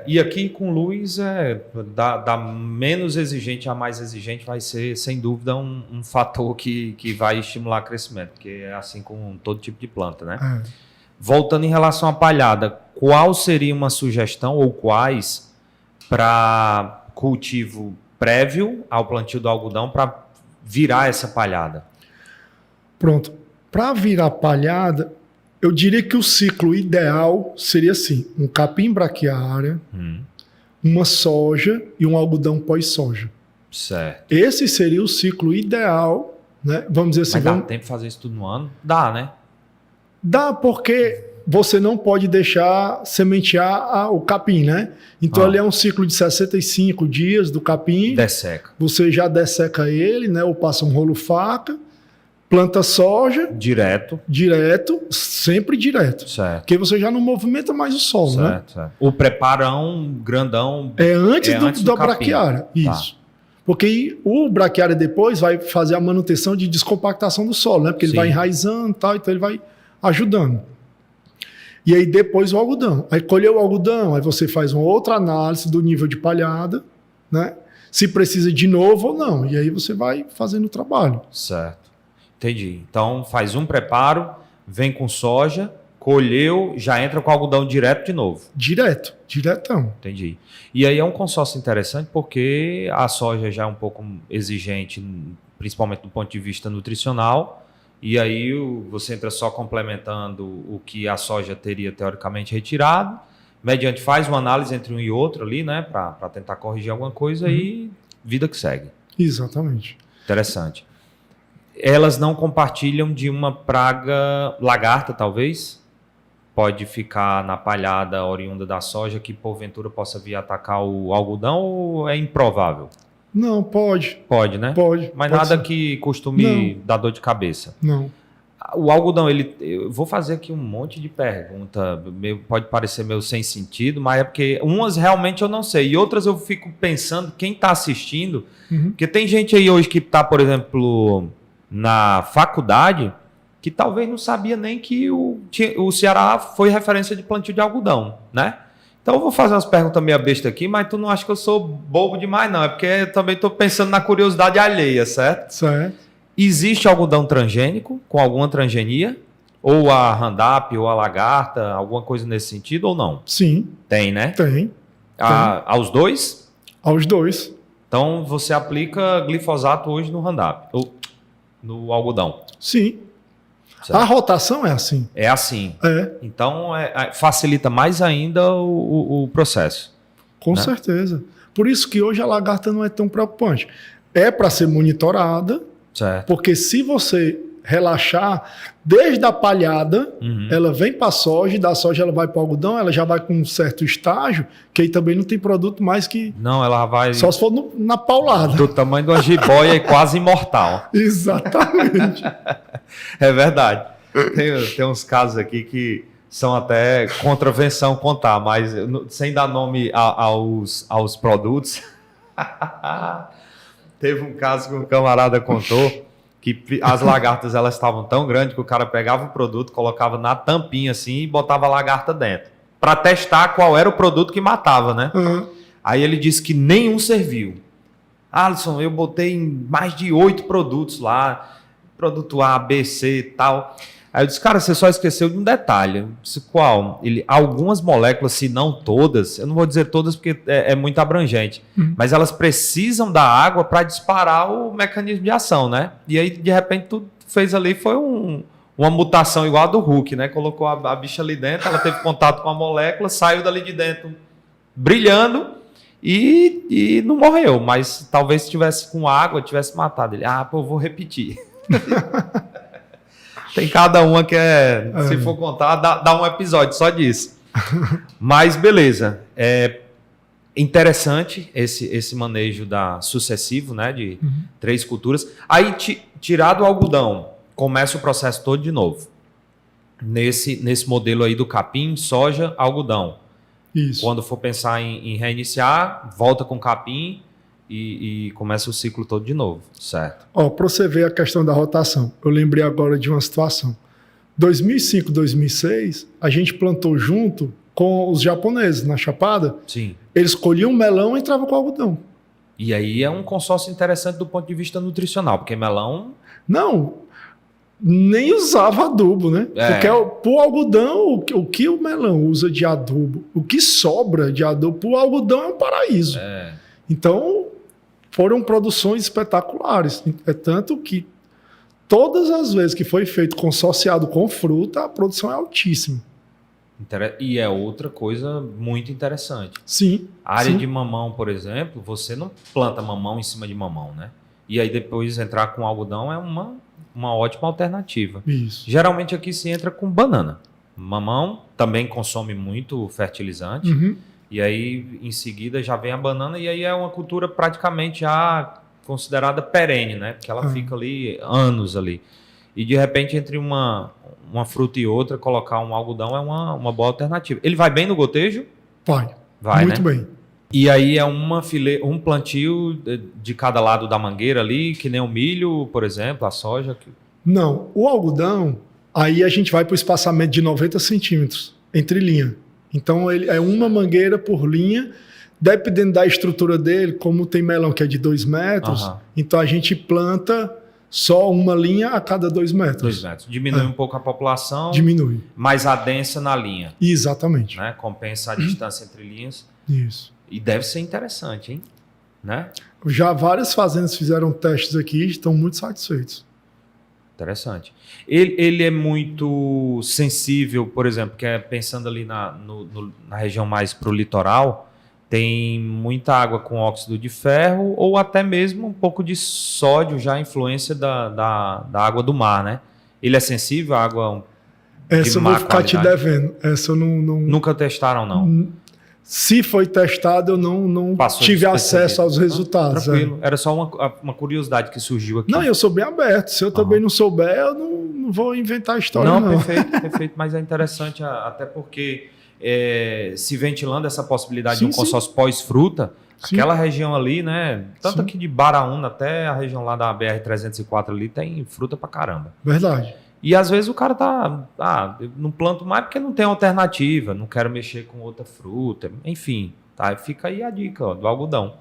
E aqui com luz, da menos exigente a mais exigente vai ser, sem dúvida, um fator que vai estimular o crescimento, porque é assim com todo tipo de planta, né? Voltando em relação à palhada, qual seria uma sugestão ou quais para cultivo prévio ao plantio do algodão para virar essa palhada? Pronto. Para virar palhada, eu diria que o ciclo ideal seria assim: um capim braquiária, uma soja e um algodão pós-soja. Certo. Esse seria o ciclo ideal, né? Vamos dizer assim. Mas dá tempo de fazer isso tudo no ano? Dá, né? Dá, porque você não pode deixar sementear o capim, né? Então ali é um ciclo de 65 dias do capim. Desseca. Você já desseca ele, né? Ou passa um rolo faca, planta soja. Direto, sempre direto. certo. Porque você já não movimenta mais o solo, né? Certo. O preparão grandão É antes do da braquiária. Isso. Porque o braquiária depois vai fazer a manutenção de descompactação do solo, né? Porque ele vai enraizando e tal, então ele vai ajudando. E aí depois o algodão. Aí colheu o algodão, aí você faz uma outra análise do nível de palhada, né? Se precisa de novo ou não. E aí você vai fazendo o trabalho. Certo. Entendi. Então faz um preparo, vem com soja, colheu, já entra com algodão direto de novo. Diretão. Entendi. E aí é um consórcio interessante porque a soja já é um pouco exigente, principalmente do ponto de vista nutricional, e aí você entra só complementando o que a soja teria teoricamente retirado, mediante faz uma análise entre um e outro ali, né, para tentar corrigir alguma coisa e vida que segue. Exatamente. Interessante. Elas não compartilham de uma praga lagarta, talvez? Pode ficar na palhada oriunda da soja que porventura possa vir atacar o algodão ou é improvável? Não, pode. Pode, né? Pode. Mas pode nada ser. que costume dar dor de cabeça. Não. O algodão, eu vou fazer aqui um monte de pergunta, pode parecer meio sem sentido, mas é porque umas realmente eu não sei, e outras eu fico pensando, quem está assistindo, porque tem gente aí hoje que está, por exemplo, na faculdade, que talvez não sabia nem que o Ceará foi referência de plantio de algodão, né? Então eu vou fazer umas perguntas meio besta aqui, mas tu não acha que eu sou bobo demais, não, é porque eu também estou pensando na curiosidade alheia, certo? Certo. Existe algodão transgênico, com alguma transgenia? Ou a Roundup, ou a lagarta, alguma coisa nesse sentido, ou não? Sim. Tem, né? Tem. Aos dois? Aos dois. Então, você aplica glifosato hoje no Roundup, ou no algodão. Sim. Certo. A rotação é assim. É assim. É. Então, facilita mais ainda o processo. Com né? certeza. Por isso que hoje a lagarta não é tão preocupante. É para ser monitorada, Certo. porque se você relaxar, desde a palhada, ela vem para a soja, e da soja ela vai para o algodão, ela já vai com um certo estágio, que aí também não tem produto mais que... Não, ela vai... Só se for na paulada. Do tamanho de uma jiboia e quase imortal. Exatamente. É verdade. Tem uns casos aqui que são até contravenção contar, mas sem dar nome aos produtos. Teve um caso que um camarada contou que as lagartas elas estavam tão grandes que o cara pegava o produto, colocava na tampinha assim e botava a lagarta dentro para testar qual era o produto que matava, né? Aí ele disse que nenhum serviu. Alisson, eu botei mais de 8 produtos lá, produto A, B, C e tal. Aí eu disse, cara, você só esqueceu de um detalhe. Eu disse, qual? Algumas moléculas, se não todas, eu não vou dizer todas porque é muito abrangente, mas elas precisam da água para disparar o mecanismo de ação, né? E aí, de repente, tu fez ali, foi uma mutação igual a do Hulk, né? Colocou a bicha ali dentro, ela teve contato com a molécula, saiu dali de dentro brilhando e não morreu, mas talvez se tivesse com água, tivesse matado ele. Pô, eu vou repetir. Tem cada uma que se for contar, dá um episódio só disso. Mas beleza. É interessante esse manejo sucessivo, né, de 3 culturas. Aí, tirado o algodão, começa o processo todo de novo. Nesse modelo aí do capim, soja, algodão. Isso. Quando for pensar em reiniciar, volta com capim e começa o ciclo todo de novo, certo? Para você ver a questão da rotação, eu lembrei agora de uma situação. 2005, 2006, a gente plantou junto com os japoneses na Chapada. Sim. Eles colhiam melão e entravam com algodão. E aí é um consórcio interessante do ponto de vista nutricional, porque melão... Não, nem usava adubo, né? Porque pro algodão, o que o melão usa de adubo, o que sobra de adubo, pro algodão é um paraíso. Então, foram produções espetaculares. É tanto que todas as vezes que foi feito consorciado com fruta, a produção é altíssima. E é outra coisa muito interessante. Sim. A área de mamão, por exemplo, você não planta mamão em cima de mamão, né? E aí depois entrar com algodão é uma ótima alternativa. Isso. Geralmente aqui se entra com banana. mamão também consome muito fertilizante. Uhum. E aí, em seguida, já vem a banana. E aí é uma cultura praticamente já considerada perene, né? Porque ela fica ali anos ali. E, de repente, entre uma fruta e outra, colocar um algodão é uma boa alternativa. Ele vai bem no gotejo? Vai, muito né? bem. E aí é um plantio de cada lado da mangueira ali, que nem o milho, por exemplo, a soja? Não, o algodão, aí a gente vai para o espaçamento de 90 centímetros entre linha. Então, ele é uma mangueira por linha, dependendo da estrutura dele, como tem melão que é de 2 metros, então a gente planta só uma linha a cada 2 metros. 2 metros. Diminui um pouco a população. Diminui. Mas adensa na linha. Exatamente. Né? Compensa a distância entre linhas. Isso. E deve ser interessante, hein? Né? Já várias fazendas fizeram testes aqui e estão muito satisfeitos. Interessante. Ele é muito sensível, por exemplo, que é pensando ali na região mais para o litoral, tem muita água com óxido de ferro ou até mesmo um pouco de sódio, já a influência da água do mar, né? Ele é sensível à água Essa eu vou ficar te devendo. Essa eu não... Nunca testaram, não? Se foi testado, eu não tive acesso aos resultados. Tranquilo. Era só uma curiosidade que surgiu aqui. Não, eu sou bem aberto. Se eu também não souber, eu não vou inventar história, não. Perfeito. Mas é interessante, até porque se ventilando essa possibilidade de um consórcio pós-fruta, aquela região ali, né? Tanto aqui de Baraúna até a região lá da BR-304 ali, tem fruta pra caramba. Verdade. E às vezes o cara eu não planto mais porque não tem alternativa, não quero mexer com outra fruta, enfim, tá? Fica aí a dica do algodão.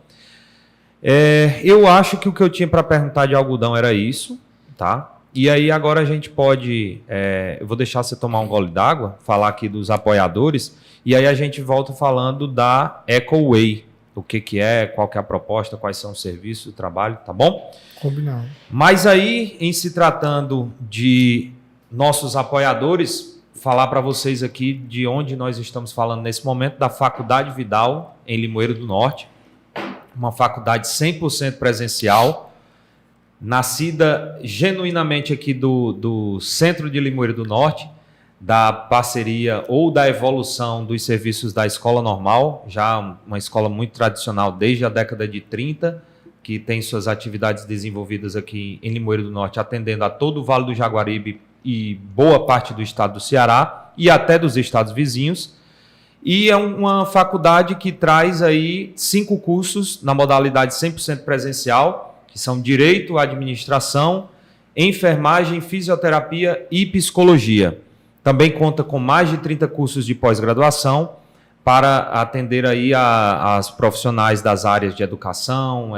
Eu acho que o que eu tinha para perguntar de algodão era isso, tá? E aí agora a gente pode, eu vou deixar você tomar um gole d'água, falar aqui dos apoiadores, e aí a gente volta falando da EcoWay, o que é, qual que é a proposta, quais são os serviços, o trabalho, tá bom? Combinado. Mas aí, em se tratando de nossos apoiadores, falar para vocês aqui de onde nós estamos falando nesse momento, da Faculdade Vidal, em Limoeiro do Norte, uma faculdade 100% presencial, nascida genuinamente aqui do centro de Limoeiro do Norte, da parceria ou da evolução dos serviços da Escola Normal, já uma escola muito tradicional desde a década de 30, que tem suas atividades desenvolvidas aqui em Limoeiro do Norte, atendendo a todo o Vale do Jaguaribe e boa parte do estado do Ceará e até dos estados vizinhos. E é uma faculdade que traz aí 5 cursos na modalidade 100% presencial, que são Direito, Administração, Enfermagem, Fisioterapia e Psicologia. Também conta com mais de 30 cursos de pós-graduação para atender aí as profissionais das áreas de educação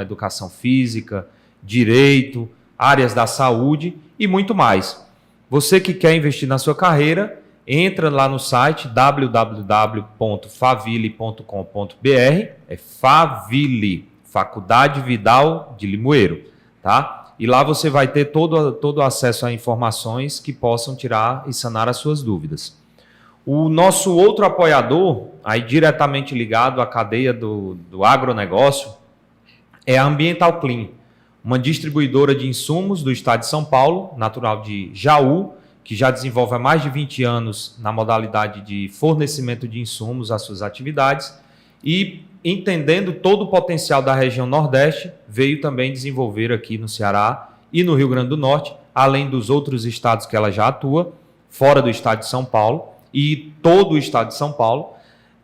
física, direito, áreas da saúde e muito mais. Você que quer investir na sua carreira, entra lá no site www.faville.com.br, Faville, Faculdade Vidal de Limoeiro, tá? E lá você vai ter todo acesso a informações que possam tirar e sanar as suas dúvidas. O nosso outro apoiador, aí diretamente ligado à cadeia do agronegócio, é a Ambiental Clean, uma distribuidora de insumos do estado de São Paulo, natural de Jaú, que já desenvolve há mais de 20 anos na modalidade de fornecimento de insumos às suas atividades e, entendendo todo o potencial da região Nordeste, veio também desenvolver aqui no Ceará e no Rio Grande do Norte, além dos outros estados que ela já atua, fora do estado de São Paulo e todo o estado de São Paulo,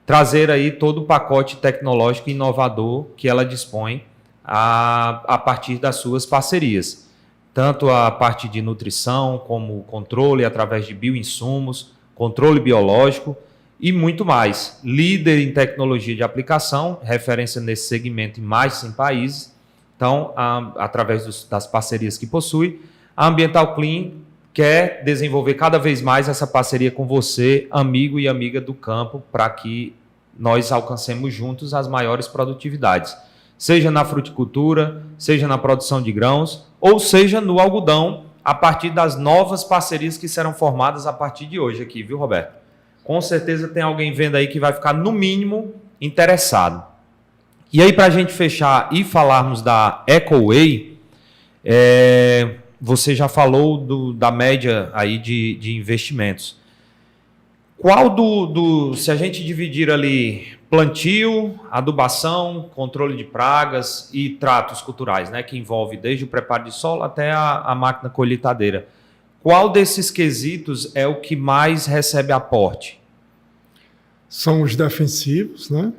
trazer aí todo o pacote tecnológico e inovador que ela dispõe a partir das suas parcerias. Tanto a parte de nutrição, como controle através de bioinsumos, controle biológico, e muito mais. Líder em tecnologia de aplicação, referência nesse segmento em mais de 100 países. Então, através das parcerias que possui, a Ambiental Clean quer desenvolver cada vez mais essa parceria com você, amigo e amiga do campo, para que nós alcancemos juntos as maiores produtividades. Seja na fruticultura, seja na produção de grãos, ou seja no algodão, a partir das novas parcerias que serão formadas a partir de hoje aqui, viu, Roberto? Com certeza tem alguém vendo aí que vai ficar, no mínimo, interessado. E aí, para a gente fechar e falarmos da EcoWay, você já falou da média aí de investimentos. Se a gente dividir ali plantio, adubação, controle de pragas e tratos culturais, né, que envolve desde o preparo de solo até a máquina colheitadeira, qual desses quesitos é o que mais recebe aporte? São os defensivos, né?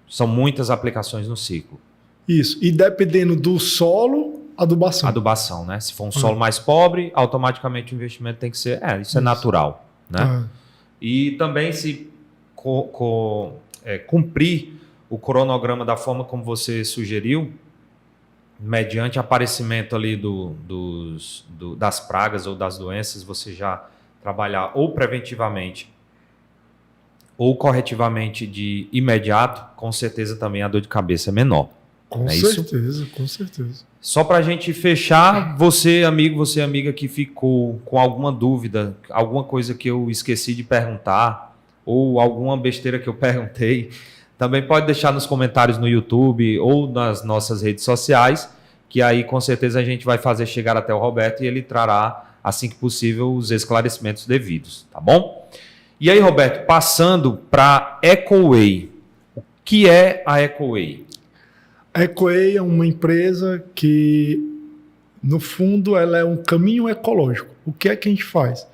São muitas aplicações no ciclo. Isso. E dependendo do solo, adubação. Adubação, né? Se for um solo mais pobre, automaticamente o investimento tem que ser... Isso é natural, né? E também se cumprir o cronograma da forma como você sugeriu, mediante aparecimento ali das pragas ou das doenças, você já trabalhar ou preventivamente ou corretivamente de imediato, com certeza também a dor de cabeça é menor. Com certeza, com certeza. Só para a gente fechar, você amiga que ficou com alguma dúvida, alguma coisa que eu esqueci de perguntar, ou alguma besteira que eu perguntei, também pode deixar nos comentários no YouTube ou nas nossas redes sociais, que aí com certeza a gente vai fazer chegar até o Roberto e ele trará, assim que possível, os esclarecimentos devidos, tá bom? E aí, Roberto, passando para EcoWay, o que é a EcoWay? A EcoWay é uma empresa que, no fundo, ela é um caminho ecológico. O que é que a gente faz?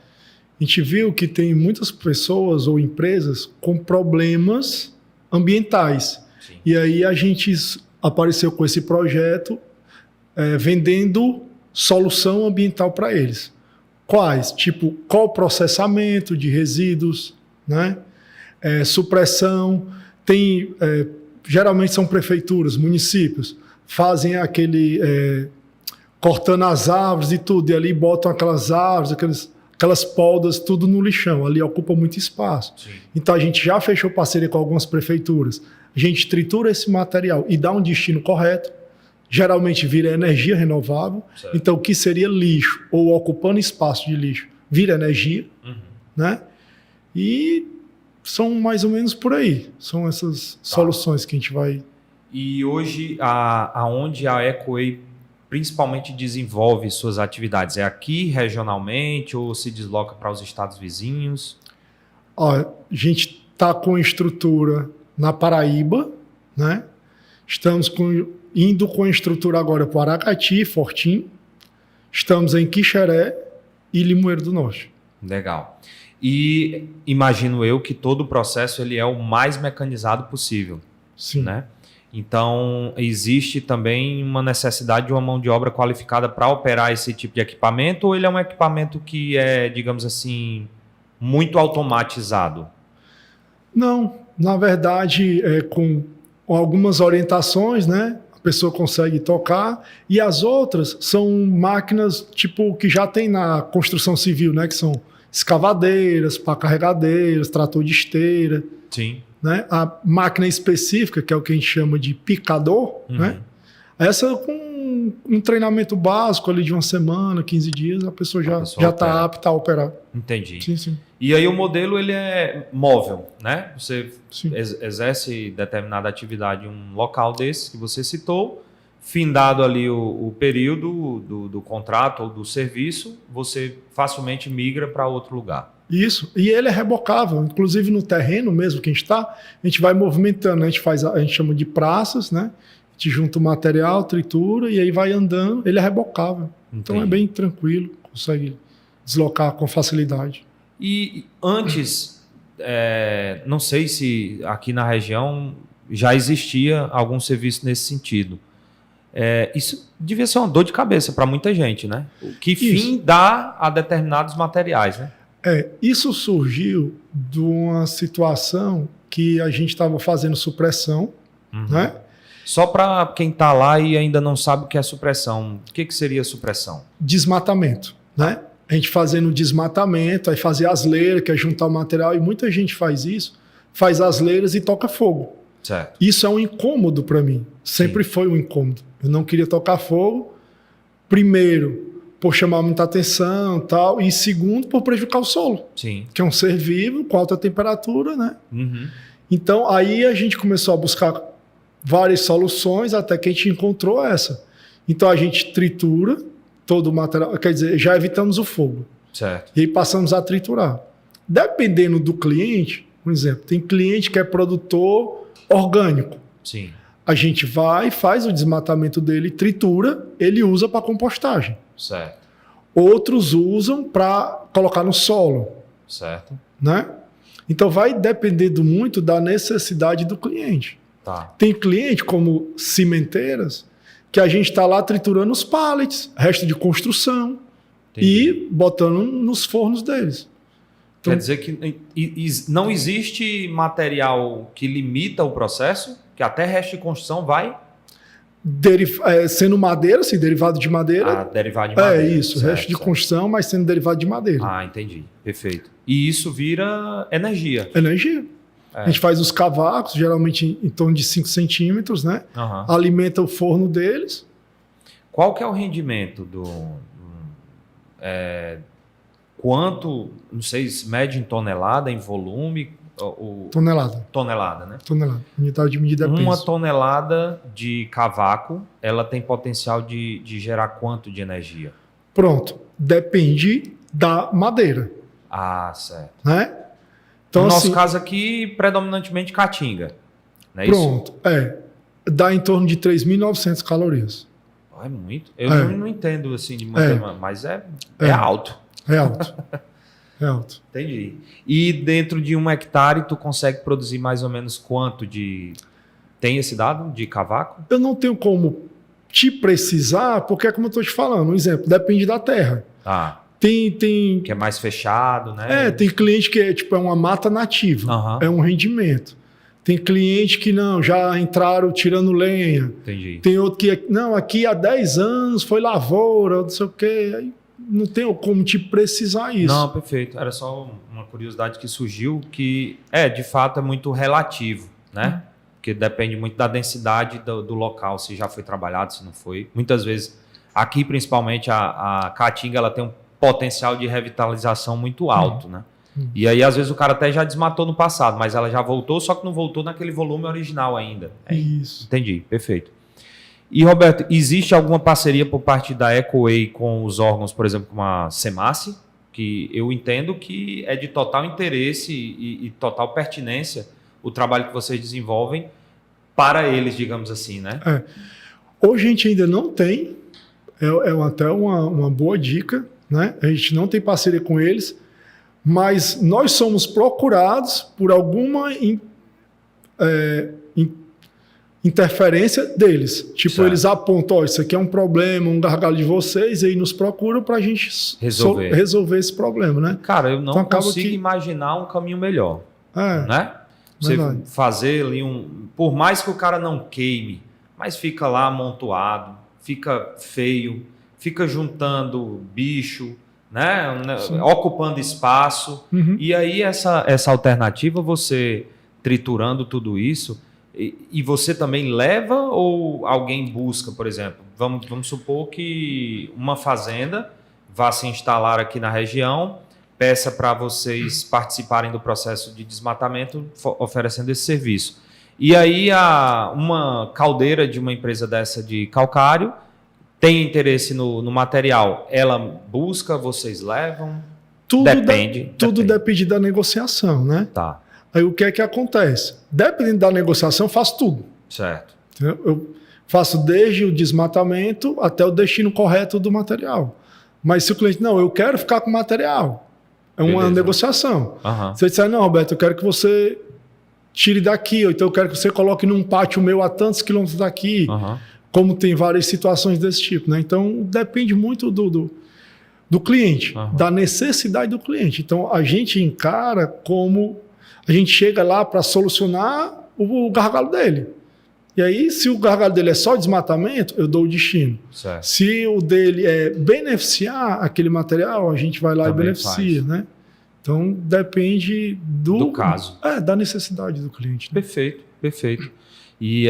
A gente viu que tem muitas pessoas ou empresas com problemas ambientais. Sim. E aí a gente apareceu com esse projeto vendendo solução ambiental para eles. Quais? Tipo, coprocessamento de resíduos, né? Supressão. Tem... geralmente são prefeituras, municípios, fazem cortando as árvores e tudo, e ali botam aquelas árvores, aquelas podas, tudo no lixão, ali ocupa muito espaço. Sim. Então a gente já fechou parceria com algumas prefeituras, a gente tritura esse material e dá um destino correto, geralmente vira energia renovável, certo. Então o que seria lixo, ou ocupando espaço de lixo, vira energia, né? E... são mais ou menos por aí. São essas soluções que a gente vai... E hoje, aonde a EcoWay principalmente desenvolve suas atividades? É aqui regionalmente ou se desloca para os estados vizinhos? A gente está com estrutura na Paraíba, né? Estamos indo com estrutura agora para Aracati, Fortim. Estamos em Quixeré e Limoeiro do Norte. Legal. E imagino eu que todo o processo ele é o mais mecanizado possível. Sim. Né? Então, existe também uma necessidade de uma mão de obra qualificada para operar esse tipo de equipamento, ou ele é um equipamento que é, digamos assim, muito automatizado? Não, na verdade, com algumas orientações, né? A pessoa consegue tocar, e as outras são máquinas tipo que já tem na construção civil, né? Que são escavadeiras, pá carregadeiras, trator de esteira. Sim. Né? A máquina específica, que é o que a gente chama de picador, né? Essa com um treinamento básico ali de uma semana, 15 dias, a pessoa já está apta a operar. Entendi. Sim, sim. E aí o modelo ele é móvel, né? Você exerce determinada atividade em um local desse que você citou, findado ali o período do contrato ou do serviço, você facilmente migra para outro lugar. Isso, e ele é rebocável, inclusive no terreno mesmo que a gente vai movimentando, a gente chama de praças, né? A gente junta o material, tritura e aí vai andando, ele é rebocável. Entendi. Então é bem tranquilo, consegue deslocar com facilidade. E antes, não sei se aqui na região já existia algum serviço nesse sentido. Isso devia ser uma dor de cabeça para muita gente, né? Que fim dá a determinados materiais, né? Isso surgiu de uma situação que a gente estava fazendo supressão, né? Só para quem está lá e ainda não sabe o que é supressão, o que seria supressão? Desmatamento, né? A gente fazendo desmatamento, aí fazia as leiras, que é juntar o material, e muita gente faz isso, faz as leiras e toca fogo. Certo. Isso é um incômodo para mim, sempre foi um incômodo. Eu não queria tocar fogo, primeiro, por chamar muita atenção tal, e segundo, por prejudicar o solo. Sim. Que é um ser vivo, com alta temperatura, né? Então, aí a gente começou a buscar várias soluções, até que a gente encontrou essa. Então, a gente tritura todo o material, quer dizer, já evitamos o fogo. Certo. E aí passamos a triturar. Dependendo do cliente, por exemplo, tem cliente que é produtor orgânico. Sim. A gente vai, faz o desmatamento dele, tritura, ele usa para compostagem. Certo. Outros usam para colocar no solo. Certo. Né? Então vai dependendo muito da necessidade do cliente. Tá. Tem cliente como cimenteiras que a gente está lá triturando os pallets, resto de construção, e botando nos fornos deles. Então, quer dizer que não existe material que limita o processo, que até resto de construção vai? Sendo madeira, sim, derivado de madeira. Derivado de madeira. É isso, certo, resto de construção, mas sendo derivado de madeira. Entendi. Perfeito. E isso vira energia. Energia. A gente faz os cavacos, geralmente em torno de 5 centímetros, né? Alimenta o forno deles. Qual que é o rendimento quanto, não sei se mede em tonelada, em volume? Tonelada, né? Tonelada. Unidade de medida é peso. Uma tonelada de cavaco, ela tem potencial de gerar quanto de energia? Pronto. Depende da madeira. Certo. Né? Então, no nosso caso aqui, predominantemente caatinga. Não é pronto. Isso? Dá em torno de 3.900 calorias. É muito. Eu não entendo assim de matemática, mas é alto. É alto. É alto. Entendi. E dentro de 1 hectare, tu consegue produzir mais ou menos quanto de... Tem esse dado de cavaco? Eu não tenho como te precisar, porque é como eu estou te falando. Um exemplo, depende da terra. Tem... Que é mais fechado, né? Tem cliente que é uma mata nativa. É um rendimento. Tem cliente que não, já entraram tirando lenha. Entendi. Tem outro que, não, aqui há 10 anos foi lavoura, não sei o quê. Aí não tenho como te precisar isso. Não, perfeito. Era só uma curiosidade que surgiu, que de fato é muito relativo, né? Porque depende muito da densidade do local, se já foi trabalhado, se não foi. Muitas vezes, aqui principalmente, a caatinga ela tem um potencial de revitalização muito alto, né? E aí, às vezes, o cara até já desmatou no passado, mas ela já voltou, só que não voltou naquele volume original ainda. Isso. Entendi, perfeito. E, Roberto, existe alguma parceria por parte da Ecoway com os órgãos, por exemplo, como a SEMASSE, que eu entendo que é de total interesse e total pertinência o trabalho que vocês desenvolvem para eles, digamos assim, né? Hoje a gente ainda não tem, até uma boa dica, né? A gente não tem parceria com eles, mas nós somos procurados por alguma interferência deles. Tipo, certo. Eles apontam, isso aqui é um problema, um gargalo de vocês, e aí nos procuram para a gente resolver esse problema, né? Cara, eu não consigo imaginar um caminho melhor, né? Você fazer ali por mais que o cara não queime, mas fica lá amontoado, fica feio, fica juntando bicho, né? Ocupando espaço. E aí essa alternativa, você triturando tudo isso, e você também leva ou alguém busca, por exemplo? Vamos supor que uma fazenda vá se instalar aqui na região, peça para vocês participarem do processo de desmatamento, oferecendo esse serviço. E aí uma caldeira de uma empresa dessa de calcário tem interesse no material, ela busca, vocês levam? Tudo depende da negociação, né? Tá. Aí o que é que acontece? Dependendo da negociação, eu faço tudo. Certo. Eu faço desde o desmatamento até o destino correto do material. Mas se o cliente, não, eu quero ficar com o material, é uma negociação. Se você disser, não, Roberto, eu quero que você tire daqui, ou então eu quero que você coloque num pátio meu a tantos quilômetros daqui, como tem várias situações desse tipo, né? Então, depende muito do cliente, da necessidade do cliente. Então, a gente encara como... A gente chega lá para solucionar o gargalo dele. E aí, se o gargalo dele é só desmatamento, eu dou o destino. Certo. Se o dele é beneficiar aquele material, a gente vai lá também e beneficia, né? Então, depende do caso. Da necessidade do cliente. Né? Perfeito, perfeito. E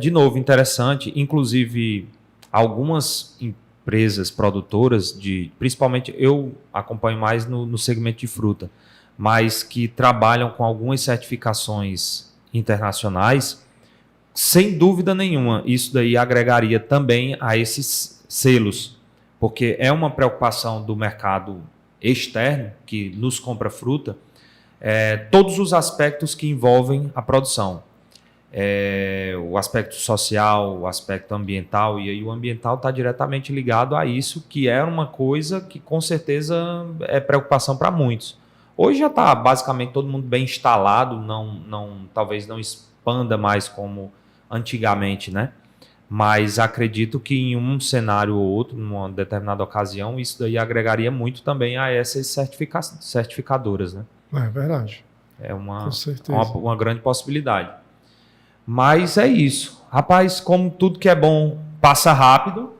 de novo, interessante. Inclusive, algumas empresas produtoras, principalmente eu acompanho mais no segmento de fruta, mas que trabalham com algumas certificações internacionais, sem dúvida nenhuma, isso daí agregaria também a esses selos, porque é uma preocupação do mercado externo, que nos compra fruta, todos os aspectos que envolvem a produção. O aspecto social, o aspecto ambiental, e aí o ambiental está diretamente ligado a isso, que é uma coisa que com certeza é preocupação para muitos. Hoje já está basicamente todo mundo bem instalado, talvez não expanda mais como antigamente, né? Mas acredito que em um cenário ou outro, numa determinada ocasião, isso daí agregaria muito também a essas certificadoras, né? É verdade. É Com certeza. uma grande possibilidade. Mas é isso. Rapaz, como tudo que é bom passa rápido,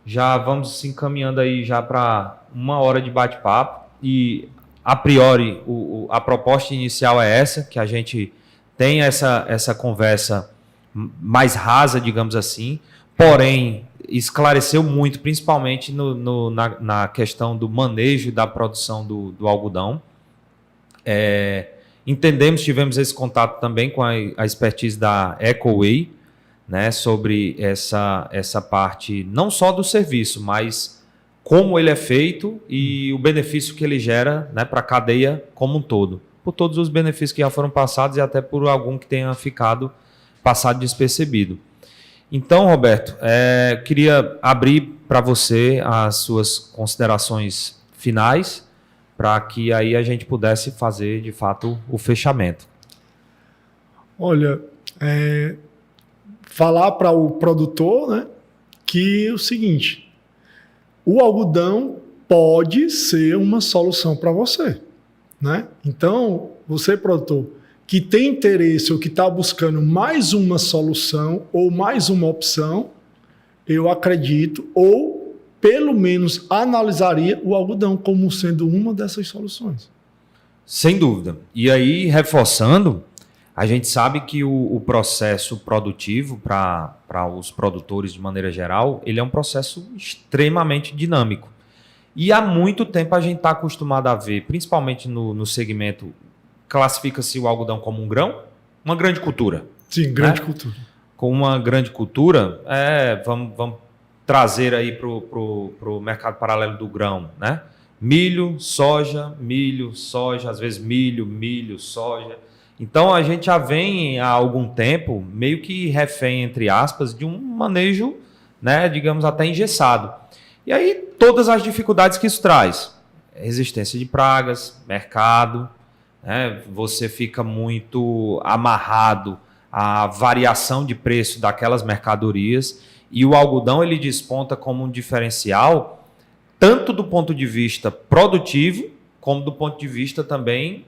já vamos se encaminhando aí já para 1 hora de bate-papo. E, a priori, a proposta inicial é essa, que a gente tem essa conversa mais rasa, digamos assim, porém esclareceu muito, principalmente na questão do manejo da produção do algodão. Tivemos esse contato também com a expertise da Ecoway, né, sobre essa parte não só do serviço, mas como ele é feito e o benefício que ele gera, né, para a cadeia como um todo. Por todos os benefícios que já foram passados e até por algum que tenha ficado passado despercebido. Então, Roberto, queria abrir para você as suas considerações finais, para que aí a gente pudesse fazer, de fato, o fechamento. Olha, falar para o produtor, né, que é o seguinte, o algodão pode ser uma solução para você, né? Então, você, produtor, que tem interesse ou que está buscando mais uma solução ou mais uma opção, eu acredito, ou pelo menos analisaria o algodão como sendo uma dessas soluções. Sem dúvida. E aí, reforçando, a gente sabe que o processo produtivo para os produtores de maneira geral, ele é um processo extremamente dinâmico. E há muito tempo a gente está acostumado a ver, principalmente no segmento, classifica-se o algodão como um grão, uma grande cultura. Sim, grande cultura. Com uma grande cultura, vamos trazer aí para o mercado paralelo do grão, né? Milho, soja, às vezes milho, soja. Então a gente já vem há algum tempo meio que refém, entre aspas, de um manejo, né, digamos, até engessado. E aí todas as dificuldades que isso traz. Resistência de pragas, mercado, né, você fica muito amarrado à variação de preço daquelas mercadorias, e o algodão ele desponta como um diferencial tanto do ponto de vista produtivo como do ponto de vista também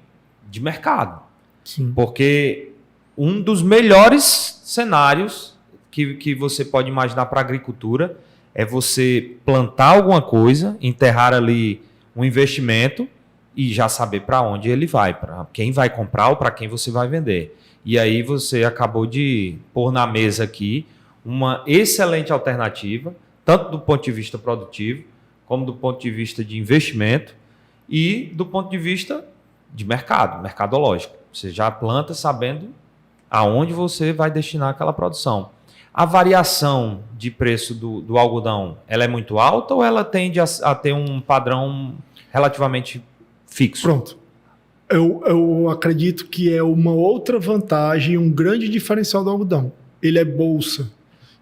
de mercado. Sim. Porque um dos melhores cenários que você pode imaginar para a agricultura é você plantar alguma coisa, enterrar ali um investimento e já saber para onde ele vai, para quem vai comprar ou para quem você vai vender. E aí você acabou de pôr na mesa aqui uma excelente alternativa, tanto do ponto de vista produtivo, como do ponto de vista de investimento e do ponto de vista de mercado, mercadológico. Você já planta sabendo aonde você vai destinar aquela produção. A variação de preço do algodão, ela é muito alta ou ela tende a ter um padrão relativamente fixo? Pronto. Eu acredito que é uma outra vantagem, um grande diferencial do algodão. Ele é bolsa.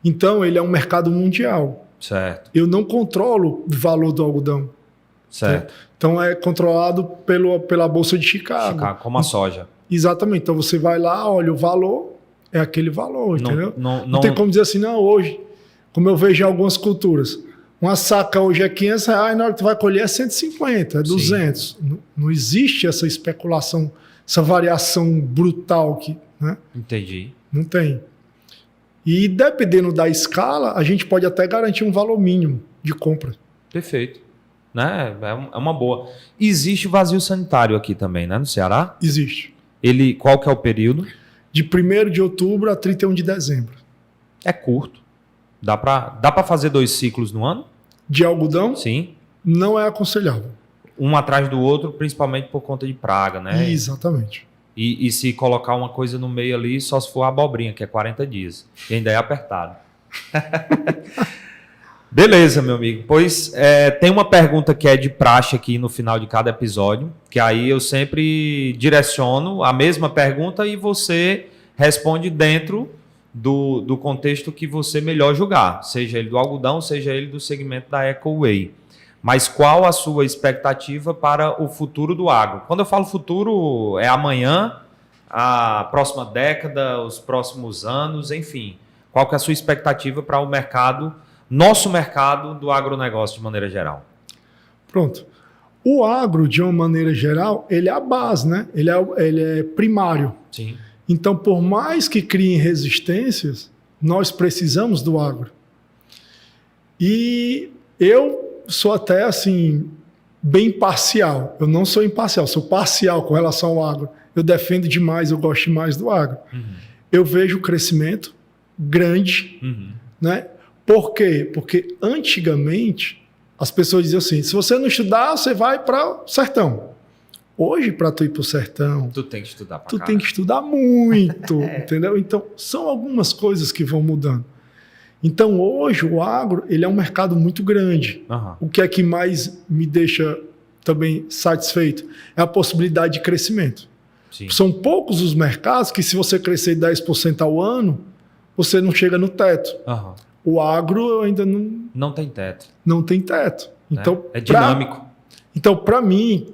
Então, ele é um mercado mundial. Certo. Eu não controlo o valor do algodão. Certo. Né? Então, é controlado pela Bolsa de Chicago. Como a soja. Exatamente. Então, você vai lá, olha o valor, é aquele valor, entendeu? Não tem como dizer assim, não, hoje, como eu vejo em algumas culturas, uma saca hoje é R$500, na hora que tu vai colher é 150, é 200. Não existe essa especulação, essa variação brutal que, né? Entendi. Não tem. E dependendo da escala, a gente pode até garantir um valor mínimo de compra. Perfeito. Né? É uma boa. Existe vazio sanitário aqui também, né? No Ceará? Existe. Qual que é o período? De 1º de outubro a 31 de dezembro. É curto. Dá para fazer 2 ciclos no ano? De algodão? Sim. Não é aconselhável. Um atrás do outro, principalmente por conta de praga, né? Exatamente. E se colocar uma coisa no meio ali, só se for a abobrinha, que é 40 dias. E ainda é apertado. Beleza, meu amigo. Pois tem uma pergunta que é de praxe aqui no final de cada episódio, que aí eu sempre direciono a mesma pergunta e você responde dentro do contexto que você melhor julgar, seja ele do algodão, seja ele do segmento da Eco-Way. Mas qual a sua expectativa para o futuro do agro? Quando eu falo futuro, é amanhã, a próxima década, os próximos anos, enfim. Qual que é a sua expectativa para o mercado, nosso mercado do agronegócio de maneira geral? Pronto. O agro, de uma maneira geral, ele é a base, né? Ele é primário. Sim. Então, por mais que criem resistências, nós precisamos do agro. E eu sou até, assim, bem parcial. Eu não sou imparcial, sou parcial com relação ao agro. Eu defendo demais, eu gosto demais do agro. Uhum. Eu vejo o crescimento grande, né? Por quê? Porque antigamente as pessoas diziam assim, se você não estudar, você vai para o sertão. Hoje, para tu ir para o sertão, tu tem que estudar pra tu caramba. tem que estudar muito, entendeu? Então, são algumas coisas que vão mudando. Então, hoje, o agro, ele é um mercado muito grande. Uhum. O que é que mais me deixa também satisfeito? É a possibilidade de crescimento. Sim. São poucos os mercados que, se você crescer 10% ao ano, você não chega no teto. Uhum. O agro ainda não... Não tem teto. Não tem teto. Então, é dinâmico. Então, para mim,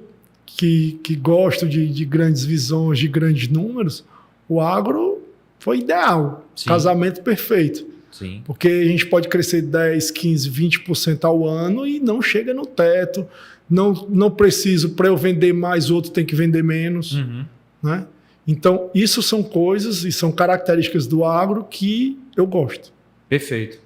que gosto de grandes visões, de grandes números, o agro foi ideal. Sim. Casamento perfeito. Sim. Porque a gente pode crescer 10, 15, 20% ao ano e não chega no teto. Não preciso, para eu vender mais, outro tem que vender menos. Uhum. Né? Então, isso são coisas e são características do agro que eu gosto. Perfeito.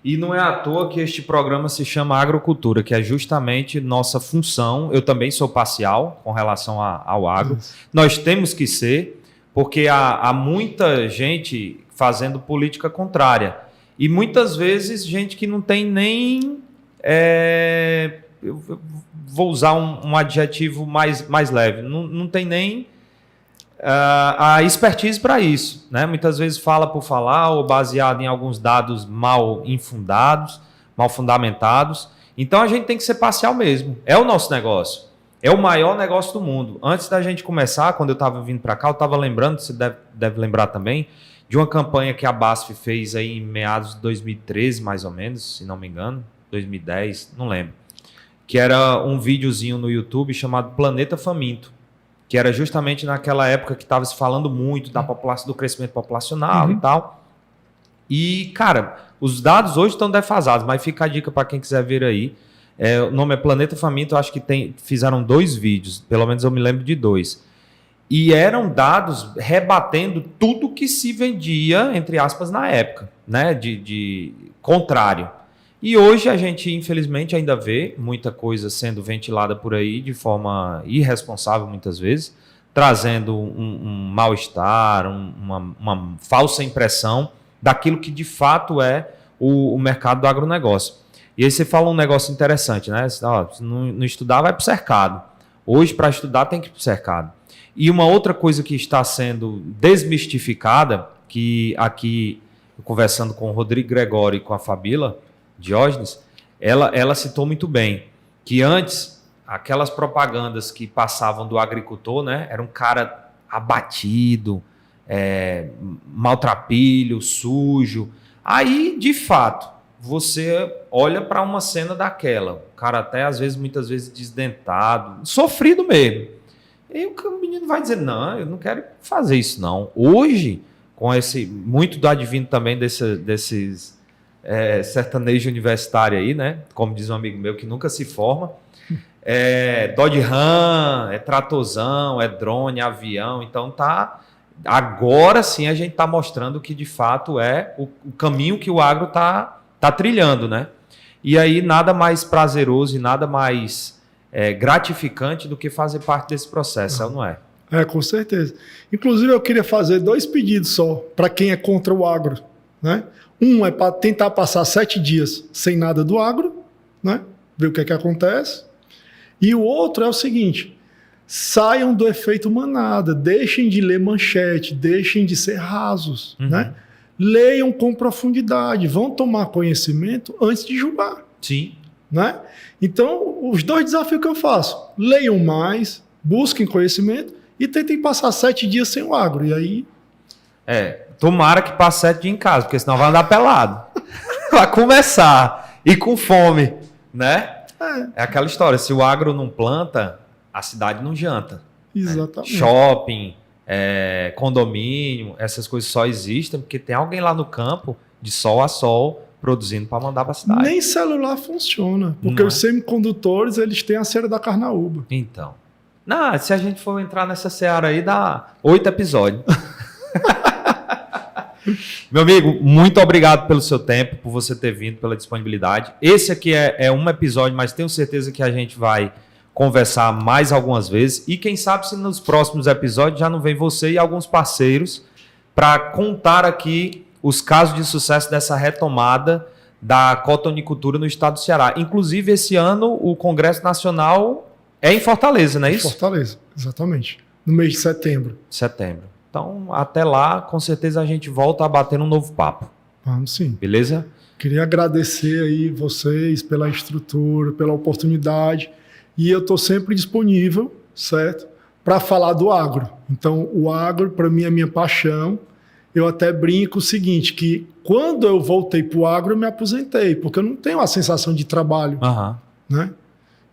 E não é à toa que este programa se chama Agrocultura, que é justamente nossa função. Eu também sou parcial com relação ao agro. Nós temos que ser, porque há muita gente fazendo política contrária. E muitas vezes gente que não tem nem... eu vou usar um adjetivo mais leve. Não tem nem... a expertise para isso, né? Muitas vezes fala por falar ou baseado em alguns dados mal infundados, mal fundamentados. Então a gente tem que ser parcial mesmo. É o nosso negócio. É o maior negócio do mundo. Antes da gente começar, quando eu estava vindo para cá, eu estava lembrando, você deve lembrar também, de uma campanha que a BASF fez aí em meados de 2013, mais ou menos, se não me engano, 2010, não lembro. Que era um videozinho no YouTube chamado Planeta Faminto, que era justamente naquela época que estava se falando muito da população, do crescimento populacional e tal. E, cara, os dados hoje estão defasados, mas fica a dica para quem quiser ver aí. O nome é Planeta Faminto, eu acho que fizeram 2 vídeos, pelo menos eu me lembro de 2. E eram dados rebatendo tudo que se vendia, entre aspas, na época, né? De contrário. E hoje a gente, infelizmente, ainda vê muita coisa sendo ventilada por aí de forma irresponsável, muitas vezes, trazendo um mal-estar, uma falsa impressão daquilo que de fato é o mercado do agronegócio. E aí você fala um negócio interessante, né? Se não estudar, vai para o cercado. Hoje, para estudar, tem que ir para o cercado. E uma outra coisa que está sendo desmistificada, que aqui, conversando com o Rodrigo Gregório e com a Fabíola Diógenes, ela citou muito bem, que antes, aquelas propagandas que passavam do agricultor, né, era um cara abatido, maltrapilho, sujo. Aí, de fato, você olha para uma cena daquela, o cara até, às vezes, muitas vezes desdentado, sofrido mesmo. E o menino vai dizer, não, eu não quero fazer isso não. Hoje, com muito do advindo também desses sertanejo universitário aí, né? Como diz um amigo meu que nunca se forma. Dodge Ram, tratorzão, drone, avião. Então agora sim a gente está mostrando que de fato é o caminho que o agro tá trilhando, né? E aí nada mais prazeroso e nada mais gratificante do que fazer parte desse processo, não é? Com certeza. Inclusive, eu queria fazer 2 pedidos só para quem é contra o agro, né? Um é para tentar passar 7 dias sem nada do agro, né? Ver o que acontece. E o outro é o seguinte: saiam do efeito manada, deixem de ler manchete, deixem de ser rasos, né? leiam com profundidade, vão tomar conhecimento antes de julgar. Sim. Né? Então, os 2 desafios que eu faço, leiam mais, busquem conhecimento e tentem passar 7 dias sem o agro. E aí... Tomara que passe 7 dias em casa, porque senão vai andar pelado. Vai começar. E com fome, né? É aquela história, se o agro não planta, a cidade não janta. Exatamente. Né? Shopping, condomínio, essas coisas só existem porque tem alguém lá no campo, de sol a sol, produzindo para mandar para a cidade. Nem celular funciona, porque os semicondutores, eles têm a cera da carnaúba. Então. Não, se a gente for entrar nessa seara aí, dá 8 episódios. Meu amigo, muito obrigado pelo seu tempo, por você ter vindo, pela disponibilidade. Esse aqui é um episódio, mas tenho certeza que a gente vai conversar mais algumas vezes. E quem sabe se nos próximos episódios já não vem você e alguns parceiros para contar aqui os casos de sucesso dessa retomada da cotonicultura no estado do Ceará. Inclusive, esse ano, o Congresso Nacional é em Fortaleza, não é isso? Fortaleza, exatamente. No mês de setembro. Então, até lá, com certeza a gente volta a bater um novo papo. Vamos sim. Beleza? Queria agradecer aí vocês pela estrutura, pela oportunidade. E eu estou sempre disponível, certo? Para falar do agro. Então, o agro, para mim, é minha paixão. Eu até brinco o seguinte, que quando eu voltei para o agro, eu me aposentei, porque eu não tenho a sensação de trabalho. Né?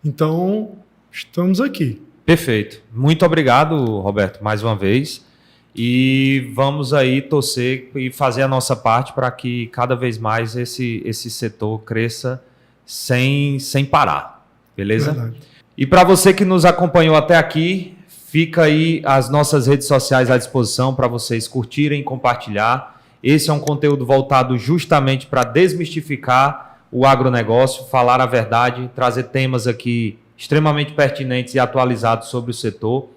Então, estamos aqui. Perfeito. Muito obrigado, Roberto, mais uma vez. E vamos aí torcer e fazer a nossa parte para que cada vez mais esse setor cresça sem parar. Beleza? Verdade. E para você que nos acompanhou até aqui, fica aí as nossas redes sociais à disposição para vocês curtirem e compartilhar. Esse é um conteúdo voltado justamente para desmistificar o agronegócio, falar a verdade, trazer temas aqui extremamente pertinentes e atualizados sobre o setor.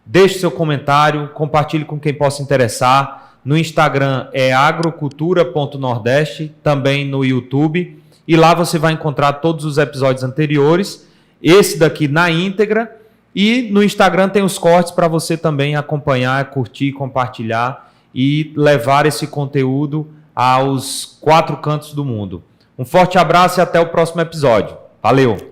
Deixe seu comentário, compartilhe com quem possa interessar. No Instagram é agrocultura.nordeste, também no YouTube. E lá você vai encontrar todos os episódios anteriores, esse daqui na íntegra. E no Instagram tem os cortes para você também acompanhar, curtir, compartilhar e levar esse conteúdo aos 4 cantos do mundo. Um forte abraço e até o próximo episódio. Valeu!